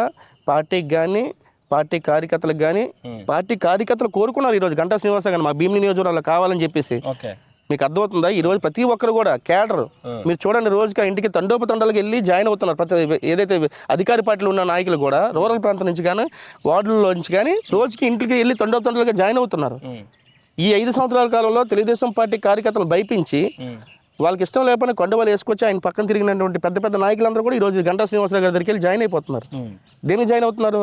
పార్టీకి కానీ పార్టీ కార్యకర్తలకు కానీ పార్టీ కార్యకర్తలు కోరుకున్నారు ఈరోజు గంటా శ్రీనివాసరావు గారు మా భీమిలి నియోజకవర్గంలో కావాలని చెప్పేసి. మీకు అర్థమవుతుందా? ఈ రోజు ప్రతి ఒక్కరు కూడా క్యాడర్ మీరు చూడండి, రోజుకి ఇంటికి తండోపతండాలకు వెళ్ళి జాయిన్ అవుతున్నారు. ప్రతి ఏదైతే అధికార పార్టీలో ఉన్న నాయకులు కూడా రూరల్ ప్రాంతం నుంచి కానీ వార్డుల్లో నుంచి కానీ రోజుకి ఇంటికి వెళ్ళి తండోపతండాలుగా జాయిన్ అవుతున్నారు. ఈ 5 సంవత్సరాల కాలంలో తెలుగుదేశం పార్టీ కార్యకర్తలు భయపించి వాళ్ళకి ఇష్టం లేకపోయినా కొండవాళ్ళు వేసుకొచ్చి ఆయన పక్కన తిరిగినటువంటి పెద్ద పెద్ద నాయకులందరూ కూడా ఈరోజు గంటా శ్రీనివాసరావు గారి దగ్గరికి వెళ్ళి జాయిన్ అయిపోతున్నారు. దేనికి జాయిన్ అవుతున్నారు?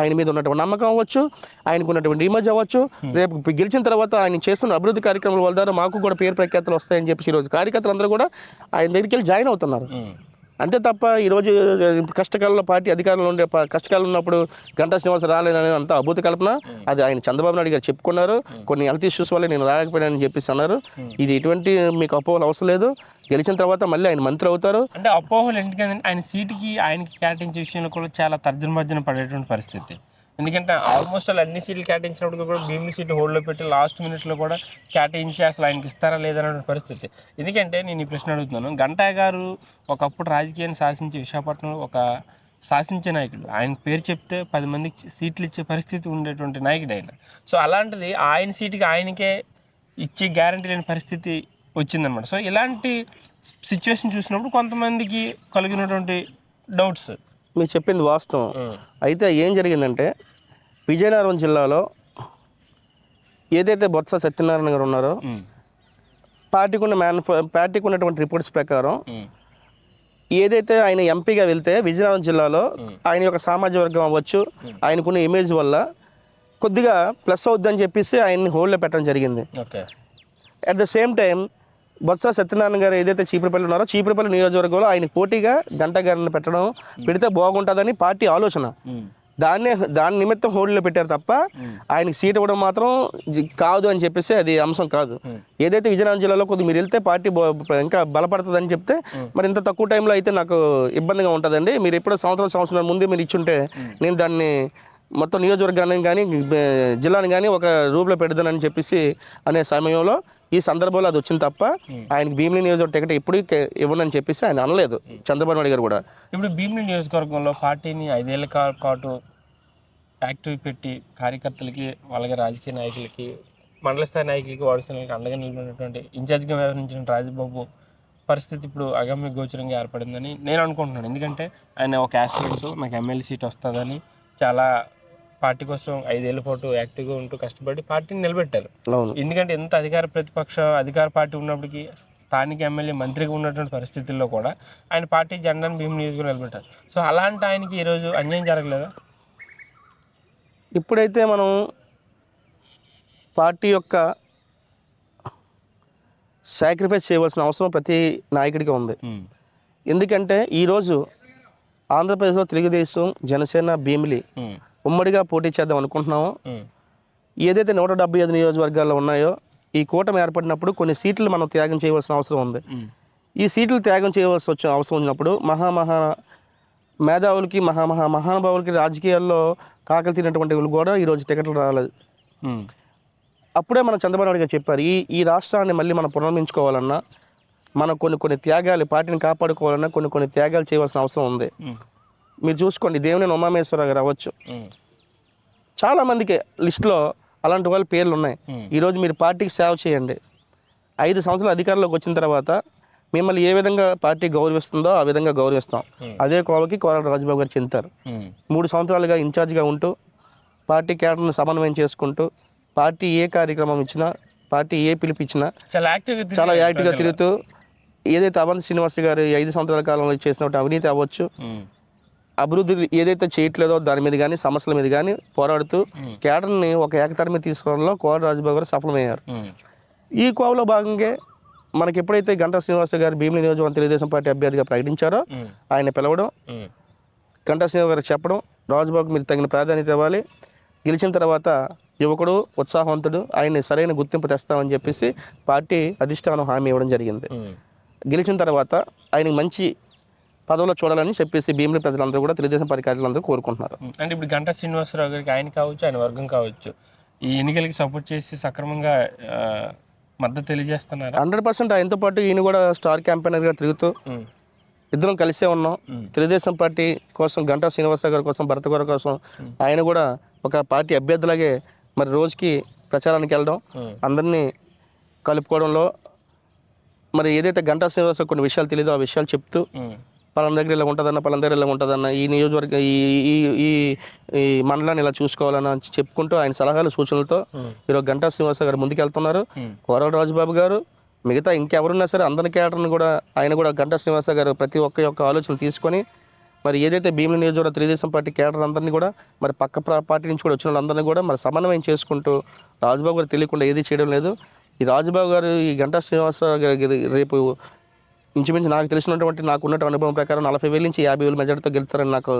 ఆయన మీద ఉన్నటువంటి నమ్మకం అవ్వచ్చు, ఆయనకు ఉన్నటువంటి ఇమేజ్ అవ్వచ్చు, రేపు గెలిచిన తర్వాత ఆయన చేస్తున్న అభివృద్ధి కార్యక్రమాల వల్ల ద్వారా మాకు కూడా పేరు ప్రఖ్యాతులు వస్తాయని చెప్పి ఈరోజు కార్యకర్తలందరూ కూడా ఆయన దగ్గరికి వెళ్ళి జాయిన్ అవుతున్నారు. అంతే తప్ప ఈరోజు కష్టకాలంలో పార్టీ అధికారంలో ఉండే కష్టకాలం ఉన్నప్పుడు గంటా శ్రీనివాసరావు రాలేదనేది అంతా అభూత కల్పన. అది ఆయన చంద్రబాబు నాయుడు గారు చెప్పుకున్నారు. కొన్ని హెల్త్ ఇష్యూస్ వల్ల నేను రాలేకపోయానని చెప్పేసి అన్నారు. ఇది ఎటువంటి మీకు అపోహలు అవసరం లేదు. గెలిచిన తర్వాత మళ్ళీ ఆయన మంత్రి అవుతారు. అంటే అపోహలు ఎందుకంటే ఆయన సీటుకి ఆయనకి కేటాయించే విషయంలో కూడా చాలా తర్జన భర్జన పడేటువంటి పరిస్థితి. ఎందుకంటే ఆల్మోస్ట్ అలా అన్ని సీట్లు కేటాయించినప్పుడు కూడా భీమిలి సీటు హోల్డ్లో పెట్టి లాస్ట్ మినిట్లో కూడా కేటాయించి అసలు ఆయనకి ఇస్తారా లేదనే పరిస్థితి. ఎందుకంటే నేను ఈ ప్రశ్న అడుగుతున్నాను. గంటా గారు ఒకప్పుడు రాజకీయాన్ని శాసించే విశాఖపట్నంలో ఒక శాసించే నాయకుడు. ఆయన పేరు చెప్తే 10 మందికి సీట్లు ఇచ్చే పరిస్థితి ఉండేటువంటి నాయకుడు ఆయన. సో అలాంటిది ఆయన సీటుకి ఆయనకే ఇచ్చే గ్యారంటీ లేని పరిస్థితి వచ్చిందనమాట. సో ఇలాంటి సిచ్యువేషన్ చూసినప్పుడు కొంతమందికి కలిగినటువంటి డౌట్స్. మీరు చెప్పింది వాస్తవం. అయితే ఏం జరిగిందంటే విజయనగరం జిల్లాలో ఏదైతే బొత్స సత్యనారాయణ గారు ఉన్నారో పార్టీకి ఉన్నటువంటి రిపోర్ట్స్ ప్రకారం ఏదైతే ఆయన ఎంపీగా వెళ్తే విజయనగరం జిల్లాలో ఆయన యొక్క సామాజిక వర్గం అవ్వచ్చు, ఆయనకున్న ఇమేజ్ వల్ల కొద్దిగా ప్లస్ అవుద్దని చెప్పేసి ఆయన్ని హోల్డ్లో పెట్టడం జరిగింది. At the same time Botsa Satyanarayana గారు ఏదైతే చీపురపల్లి ఉన్నారో చీపురపల్లి నియోజకవర్గంలో ఆయన పోటీగా గంటా గారిని పెడితే బాగుంటుందని పార్టీ ఆలోచన. దాని నిమిత్తం హోల్డ్లో పెట్టారు తప్ప ఆయనకి సీట్ ఇవ్వడం మాత్రం కాదు అని చెప్పేసి అది అంశం కాదు. ఏదైతే విజయనగరం జిల్లాలో కొద్దిగా మీరు వెళ్తే పార్టీ ఇంకా బలపడుతుందని చెప్తే మరి ఇంత తక్కువ టైంలో అయితే నాకు ఇబ్బందిగా ఉంటుందండి. మీరు ఎప్పుడో సంవత్సరం ముందే మీరు ఇచ్చుంటే నేను దాన్ని మొత్తం నియోజకవర్గాన్ని కానీ జిల్లాని కానీ ఒక రూపులో పెడదానని చెప్పేసి అనే సమయంలో ఈ సందర్భంలో అది వచ్చింది తప్ప ఆయనకి భీమిలి నియోజకవర్గం టికెట్ ఎప్పుడు ఇవ్వనని చెప్పేసి ఆయన అనలేదు చంద్రబాబు నాయుడు గారు కూడా. ఇప్పుడు భీమిలి నియోజకవర్గంలో పార్టీని 5 ఏళ్ల పాటు యాక్టివ్ పెట్టి కార్యకర్తలకి, వాళ్ళకి రాజకీయ నాయకులకి, మండల స్థాయి నాయకులకి, వార్డు స్థాయికి అండగా నిలిపినటువంటి ఇన్ఛార్జ్గా వ్యవహరించిన రాజబాబు పరిస్థితి ఇప్పుడు అగమ్య గోచరంగా ఏర్పడిందని నేను అనుకుంటున్నాను. ఎందుకంటే ఆయన ఒక యాస్పిరెంట్, నాకు ఎమ్మెల్యే సీట్ వస్తుందని చాలా పార్టీ కోసం 5 ఏళ్ల పాటు యాక్టివ్గా ఉంటూ కష్టపడి పార్టీని నిలబెట్టారు. ఎందుకంటే ఎంత అధికార పార్టీ ఉన్నప్పటికీ స్థానిక ఎమ్మెల్యే మంత్రిగా ఉన్నటువంటి పరిస్థితుల్లో కూడా ఆయన పార్టీ జెండాను భీమిలి నియోజకవర్గంలో నిలబెట్టారు. సో అలాంటి ఆయనకి ఈరోజు అన్యాయం జరగలేదా? ఇప్పుడైతే మనం పార్టీ యొక్క సాక్రిఫైస్ చేయవలసిన అవసరం ప్రతి నాయకుడికి ఉంది. ఎందుకంటే ఈరోజు ఆంధ్రప్రదేశ్లో తెలుగుదేశం, జనసేన, భీమిలి ఉమ్మడిగా పోటీ చేద్దాం అనుకుంటున్నాము. ఏదైతే 175 నియోజకవర్గాల్లో ఉన్నాయో ఈ కూటమి ఏర్పడినప్పుడు కొన్ని సీట్లు మనం త్యాగం చేయవలసిన అవసరం ఉంది. ఈ సీట్లు త్యాగం చేయవలసి వచ్చే అవసరం ఉన్నప్పుడు మేధావులకి మహానుభావులకి రాజకీయాల్లో కాకలు తినటువంటి వాళ్ళు కూడా ఈరోజు టికెట్లు రాలేదు. అప్పుడే మన చంద్రబాబు నాయుడు గారు చెప్పారు ఈ రాష్ట్రాన్ని మళ్ళీ మనం పునర్మించుకోవాలన్నా మనం కొన్ని త్యాగాలు, పార్టీని కాపాడుకోవాలన్నా కొన్ని త్యాగాలు చేయవలసిన అవసరం ఉంది. మీరు చూసుకోండి, దేవినేని ఉమామహేశ్వరరావు గారు అవ్వచ్చు, చాలామందికి లిస్టులో అలాంటి వాళ్ళ పేర్లు ఉన్నాయి. ఈరోజు మీరు పార్టీకి సేవ చేయండి. 5 సంవత్సరాలు అధికారంలోకి వచ్చిన తర్వాత మిమ్మల్ని ఏ విధంగా పార్టీ గౌరవిస్తుందో ఆ విధంగా గౌరవిస్తాం. అదే కోవకి కోరాడ రాజబాబు గారు చెందుతారు. 3 సంవత్సరాలుగా ఇన్ఛార్జ్గా ఉంటూ పార్టీ క్యాడర్ను సమన్వయం చేసుకుంటూ పార్టీ ఏ కార్యక్రమం ఇచ్చినా, పార్టీ ఏ పిలిపించినా చాలా యాక్టివ్గా తిరుగుతూ ఏదైతే అవంతి శ్రీనివాస్ గారు 5 సంవత్సరాల కాలంలో చేసినట్టు అవినీతి అవ్వచ్చు, అభివృద్ధి ఏదైతే చేయట్లేదో దాని మీద కానీ సమస్యల మీద కానీ పోరాడుతూ కేడర్ని ఒక ఏకతాటి మీద తీసుకోవడంలో కోరాడ రాజబాబు గారు సఫలమయ్యారు. ఈ కోవలో భాగంగా మనకి ఎప్పుడైతే గంటా శ్రీనివాస్ గారు భీమిలి నియోజకవర్గం తెలుగుదేశం పార్టీ అభ్యర్థిగా ప్రకటించారో ఆయన పిలవడం, గంటా శ్రీనివాస్ గారికి చెప్పడం, రాజబాబుకి మీరు తగిన ప్రాధాన్యత ఇవ్వాలి, గెలిచిన తర్వాత యువకుడు, ఉత్సాహవంతుడు, ఆయన్ని సరైన గుర్తింపు తెస్తామని చెప్పేసి పార్టీ అధిష్టానం హామీ ఇవ్వడం జరిగింది. గెలిచిన తర్వాత ఆయనకి మంచి పదవిలో చూడాలని చెప్పేసి భీమిలి ప్రజలందరూ కూడా తెలుగుదేశం పార్టీ కార్యకర్తలందరూ కోరుకుంటున్నారు. అంటే ఇప్పుడు గంటా శ్రీనివాసరావు గారికి ఆయన కావచ్చు, ఆయన వర్గం కావచ్చు, ఈ ఎన్నికలకి సపోర్ట్ చేసి సక్రమంగా మద్దతు తెలియజేస్తున్నారు. 100% ఆయనతో పాటు ఈయన కూడా స్టార్ క్యాంపెయినర్గా తిరుగుతూ ఇద్దరం కలిసే ఉన్నాం. తెలుగుదేశం పార్టీ కోసం గంటా శ్రీనివాసరావు గారి కోసం, భరత్ గారి కోసం ఆయన కూడా ఒక పార్టీ అభ్యర్థులాగే మరి రోజుకి ప్రచారానికి వెళ్ళడం, అందరినీ కలుపుకోవడంలో మరి ఏదైతే గంటా శ్రీనివాసరావు కొన్ని విషయాలు తెలియదో ఆ విషయాలు చెప్తూ పలానా దగ్గర ఇలా ఉంటుందన్న, పలానా దగ్గర ఇలా ఉంటుందన్న, ఈ నియోజకవర్గ ఈ ఈ ఈ ఈ మండలాన్ని ఇలా చూసుకోవాలని చెప్పుకుంటూ ఆయన సలహాలు సూచనలతో ఈరోజు గంటా శ్రీనివాసరావు గారు ముందుకెళ్తున్నారు. కోరల రాజుబాబు గారు మిగతా ఇంకెవరున్నా సరే అందరి కేటర్ని కూడా ఆయన కూడా గంటా శ్రీనివాసరావు గారు ప్రతి ఒక్క యొక్క ఆలోచనలు తీసుకొని మరి ఏదైతే భీముల నియోజకవర్గ తెలుగుదేశం పార్టీ కేడర్ అందరినీ కూడా మరి పక్క పార్టీ నుంచి కూడా వచ్చిన వాళ్ళందరినీ కూడా మరి సమన్వయం చేసుకుంటూ రాజుబాబు గారు తెలియకుండా ఏది చేయడం లేదు. ఈ రాజుబాబు గారు ఈ గంటా శ్రీనివాసరావు గారి రేపు ఇంచుమించు నాకు తెలిసినటువంటి నాకు ఉన్నటువంటి అనుభవం ప్రకారం 40,000 నుంచి 50,000 మెజార్టీతో గెలుస్తారని నాకు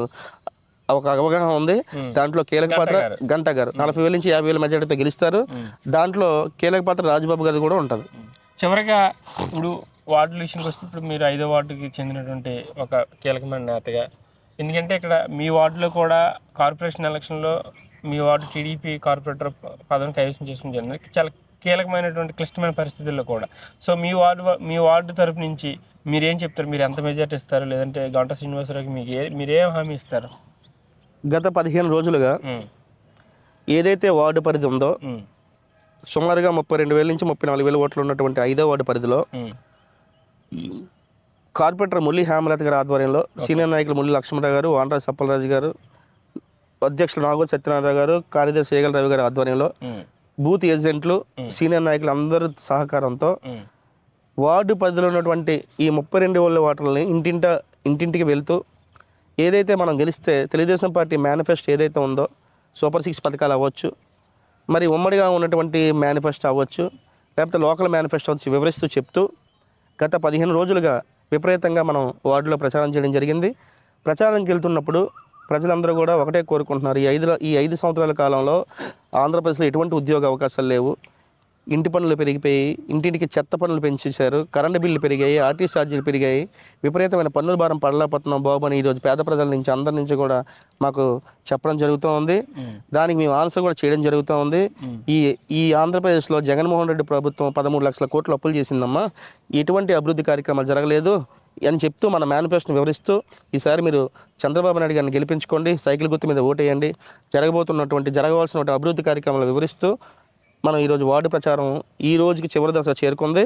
ఒక అవగాహన ఉంది. దాంట్లో కీలక పాత్ర గంటా గారు 40,000 నుంచి 50,000 మెజార్టీతో గెలుస్తారు. దాంట్లో కీలక పాత్ర రాజుబాబు గారిది కూడా ఉంటుంది. చివరిగా ఇప్పుడు వార్డుల విషయానికి వస్తే ఇప్పుడు మీరు 5వ వార్డుకి చెందినటువంటి ఒక కీలకమైన నేతగా, ఎందుకంటే ఇక్కడ మీ వార్డులో కూడా కార్పొరేషన్ ఎలక్షన్లో మీ వార్డు టీడీపీ కార్పొరేటర్ పదవిని కైవసం చేసుకుని జరిగింది చాలా కీలకమైనటువంటి క్లిష్టమైన పరిస్థితుల్లో కూడా. సో మీ వార్డు తరపు నుంచి మీరేం చెప్తారు? మీరు ఎంత మెజార్టీ ఇస్తారు? లేదంటే గంటా శ్రీనివాసరావుకి మీరేం హామీ ఇస్తారు? గత 15 రోజులుగా ఏదైతే వార్డు పరిధి ఉందో సుమారుగా 32,000 నుంచి 34,000 ఓట్లు ఉన్నటువంటి 5వ వార్డు పరిధిలో కార్పొరేటర్ ముల్లి హేమలత గారి ఆధ్వర్యంలో సీనియర్ నాయకులు ముల్లి లక్ష్మణరావు గారు, వానరాజు సప్పలరాజు గారు, అధ్యక్షులు నాగోజు సత్యనారాయణ గారు, కార్యదర్శి ఏగల రవి గారి ఆధ్వర్యంలో బూత్ ఏజెంట్లు, సీనియర్ నాయకులు అందరి సహకారంతో వార్డు పరిధిలో ఉన్నటువంటి ఈ 32,000 ఓటర్లని ఇంటింటికి వెళ్తూ ఏదైతే మనం గెలిస్తే తెలుగుదేశం పార్టీ మేనిఫెస్టో ఏదైతే ఉందో సూపర్ 6 పథకాలు అవ్వచ్చు, మరి ఉమ్మడిగా ఉన్నటువంటి మేనిఫెస్టో అవ్వచ్చు, లేకపోతే లోకల్ మేనిఫెస్టో వచ్చి వివరిస్తూ చెప్తూ గత 15 రోజులుగా విపరీతంగా మనం వార్డులో ప్రచారం చేయడం జరిగింది. ప్రచారంకి వెళ్తున్నప్పుడు ప్రజలందరూ కూడా ఒకటే కోరుకుంటున్నారు, ఈ 5 సంవత్సరాల కాలంలో ఆంధ్రప్రదేశ్లో ఎటువంటి ఉద్యోగ అవకాశాలు లేవు, ఇంటి పనులు పెరిగిపోయి ఇంటింటికి చెత్త పనులు పెంచేశారు, కరెంటు బిల్లు పెరిగాయి, ఆర్టీ ఛార్జీలు పెరిగాయి, విపరీతమైన పన్నుల భారం పడలేకపోతున్నాం బాబు అని ఈరోజు పేద ప్రజల నుంచి అందరి నుంచి కూడా మాకు చెప్పడం జరుగుతూ ఉంది. దానికి మేము ఆన్సర్ కూడా చేయడం జరుగుతూ ఉంది. ఈ ఆంధ్రప్రదేశ్లో జగన్మోహన్ రెడ్డి ప్రభుత్వం 13 లక్షల కోట్లు అప్పులు చేసిందమ్మా, ఎటువంటి అభివృద్ధి కార్యక్రమాలు జరగలేదు అని చెప్తూ మన మేనిఫెస్టోని వివరిస్తూ ఈసారి మీరు చంద్రబాబు నాయుడు గారిని గెలిపించుకోండి, సైకిల్ గుర్తు మీద ఓటేయండి, జరగవలసిన అభివృద్ధి కార్యక్రమాలు వివరిస్తూ మనం ఈరోజు వార్డు ప్రచారం ఈ రోజుకి చివరి దశ చేరుకుంది.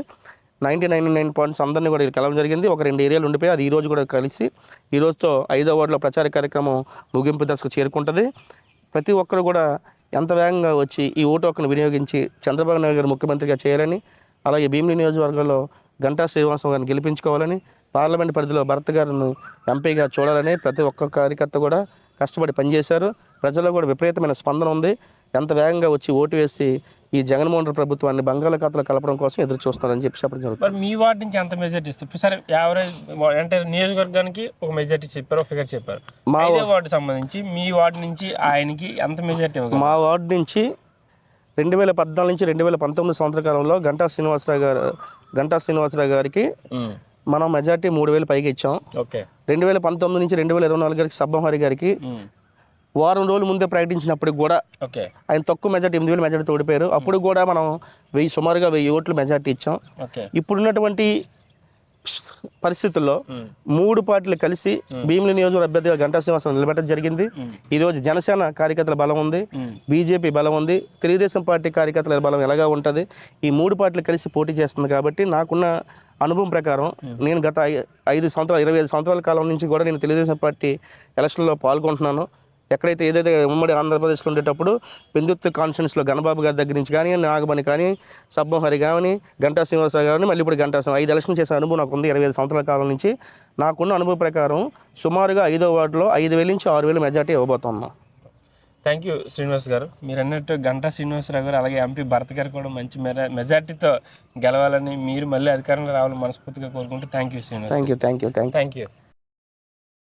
99 పాయింట్స్ అందరినీ కూడా కలవడం జరిగింది. ఒక 2 ఏరియాలు ఉండిపోయి అది ఈ రోజు కూడా కలిసి ఈ రోజుతో 5వ వార్డులో ప్రచార కార్యక్రమం ముగింపు దశకు చేరుకుంటుంది. ప్రతి ఒక్కరు కూడా ఎంత వేగంగా వచ్చి ఈ ఓటు హక్కును వినియోగించి చంద్రబాబు నాయుడు గారు ముఖ్యమంత్రిగా చేయాలని, అలాగే భీమిలి నియోజకవర్గంలో గంటా శ్రీనివాసరావు గారిని గెలిపించుకోవాలని, పార్లమెంట్ పరిధిలో భరత్ గారిని ఎంపీగా చూడాలని ప్రతి ఒక్క కార్యకర్త కూడా కష్టపడి పనిచేశారు. ప్రజల్లో కూడా విపరీతమైన స్పందన ఉంది. ఎంత వేగంగా వచ్చి ఓటు వేసి ఈ జగన్మోహన్ రెడ్డి ప్రభుత్వాన్ని బంగాళాఖాతంలో కలపడం కోసం ఎదురు చూస్తున్నారని చెప్పడం జరుగుతుంది. మరి మీ వార్డు నుంచి ఎంత మెజార్టీ ఇస్తారు? సరే యావరేజ్ అంటే నియోజకవర్గానికి ఒక మెజార్టీ చెప్పారు, ఒక ఫిగర్ చెప్పారు. మా వార్డు సంబంధించి మీ వార్డు నుంచి ఆయనకి ఎంత మెజార్టీ ఇవ్వగలరు? మా వార్డు నుంచి 2014 నుంచి 2019 సంవత్సర కాలంలో గంటా శ్రీనివాసరావు గారికి మనం మెజార్టీ 3,000 పైగా ఇచ్చాం. 2019 నుంచి 2024 గారికి సబ్బహరి గారికి వారం రోజుల ముందే ప్రకటించినప్పుడు కూడా ఆయన తక్కువ మెజార్టీ 8,000 మెజార్టీతో ఓడిపోయారు. అప్పుడు కూడా మనం సుమారుగా 1000 ఓట్లు మెజార్టీ ఇచ్చాం. ఇప్పుడున్నటువంటి పరిస్థితుల్లో 3 పార్టీలు కలిసి భీమిలి నియోజకవర్గ అభ్యర్థిగా గంటా శ్రీనివాసరావు నిలబెట్టడం జరిగింది. ఈరోజు జనసేన కార్యకర్తల బలం ఉంది, బీజేపీ బలం ఉంది, తెలుగుదేశం పార్టీ కార్యకర్తల బలం ఎలాగా ఉంటుంది. ఈ 3 పార్టీలు కలిసి పోటీ చేస్తుంది. కాబట్టి నాకున్న అనుభవం ప్రకారం నేను గత 25 సంవత్సరాల కాలం నుంచి కూడా నేను తెలుగుదేశం పార్టీ ఎలక్షన్లో పాల్గొంటున్నాను. ఎక్కడైతే ఏదైతే ఉమ్మడి ఆంధ్రప్రదేశ్లో ఉండేటప్పుడు పెందుర్తి కాన్స్టిట్యూన్సీలో గణబాబు గారి దగ్గర నుంచి కానీ, నాగమణి కానీ, సబ్బహరి కానీ, గంటా శ్రీనివాసరావు కానీ, మళ్ళీ ఇప్పుడు గంటా 5 ఎలక్షన్ చేసిన అనుభవం నాకు ఉంది 25 సంవత్సరాల కాలం నుంచి. నాకున్న అనుభవం ప్రకారం సుమారుగా 5వ వార్డులో 5,000 నుంచి 6,000 మెజార్టీ ఇవ్వబోతున్నాం. థ్యాంక్ యూ శ్రీనివాస్ గారు. మీరు అన్నట్టు గంటా శ్రీనివాసరావు గారు అలాగే ఎంపీ భరత్ గారు కూడా మంచి మెజార్టీతో గెలవాలని, మీరు మళ్ళీ అధికారంలో రావాలని మనస్ఫూర్తిగా కోరుకుంటూ thank you Srinivas. Thank you.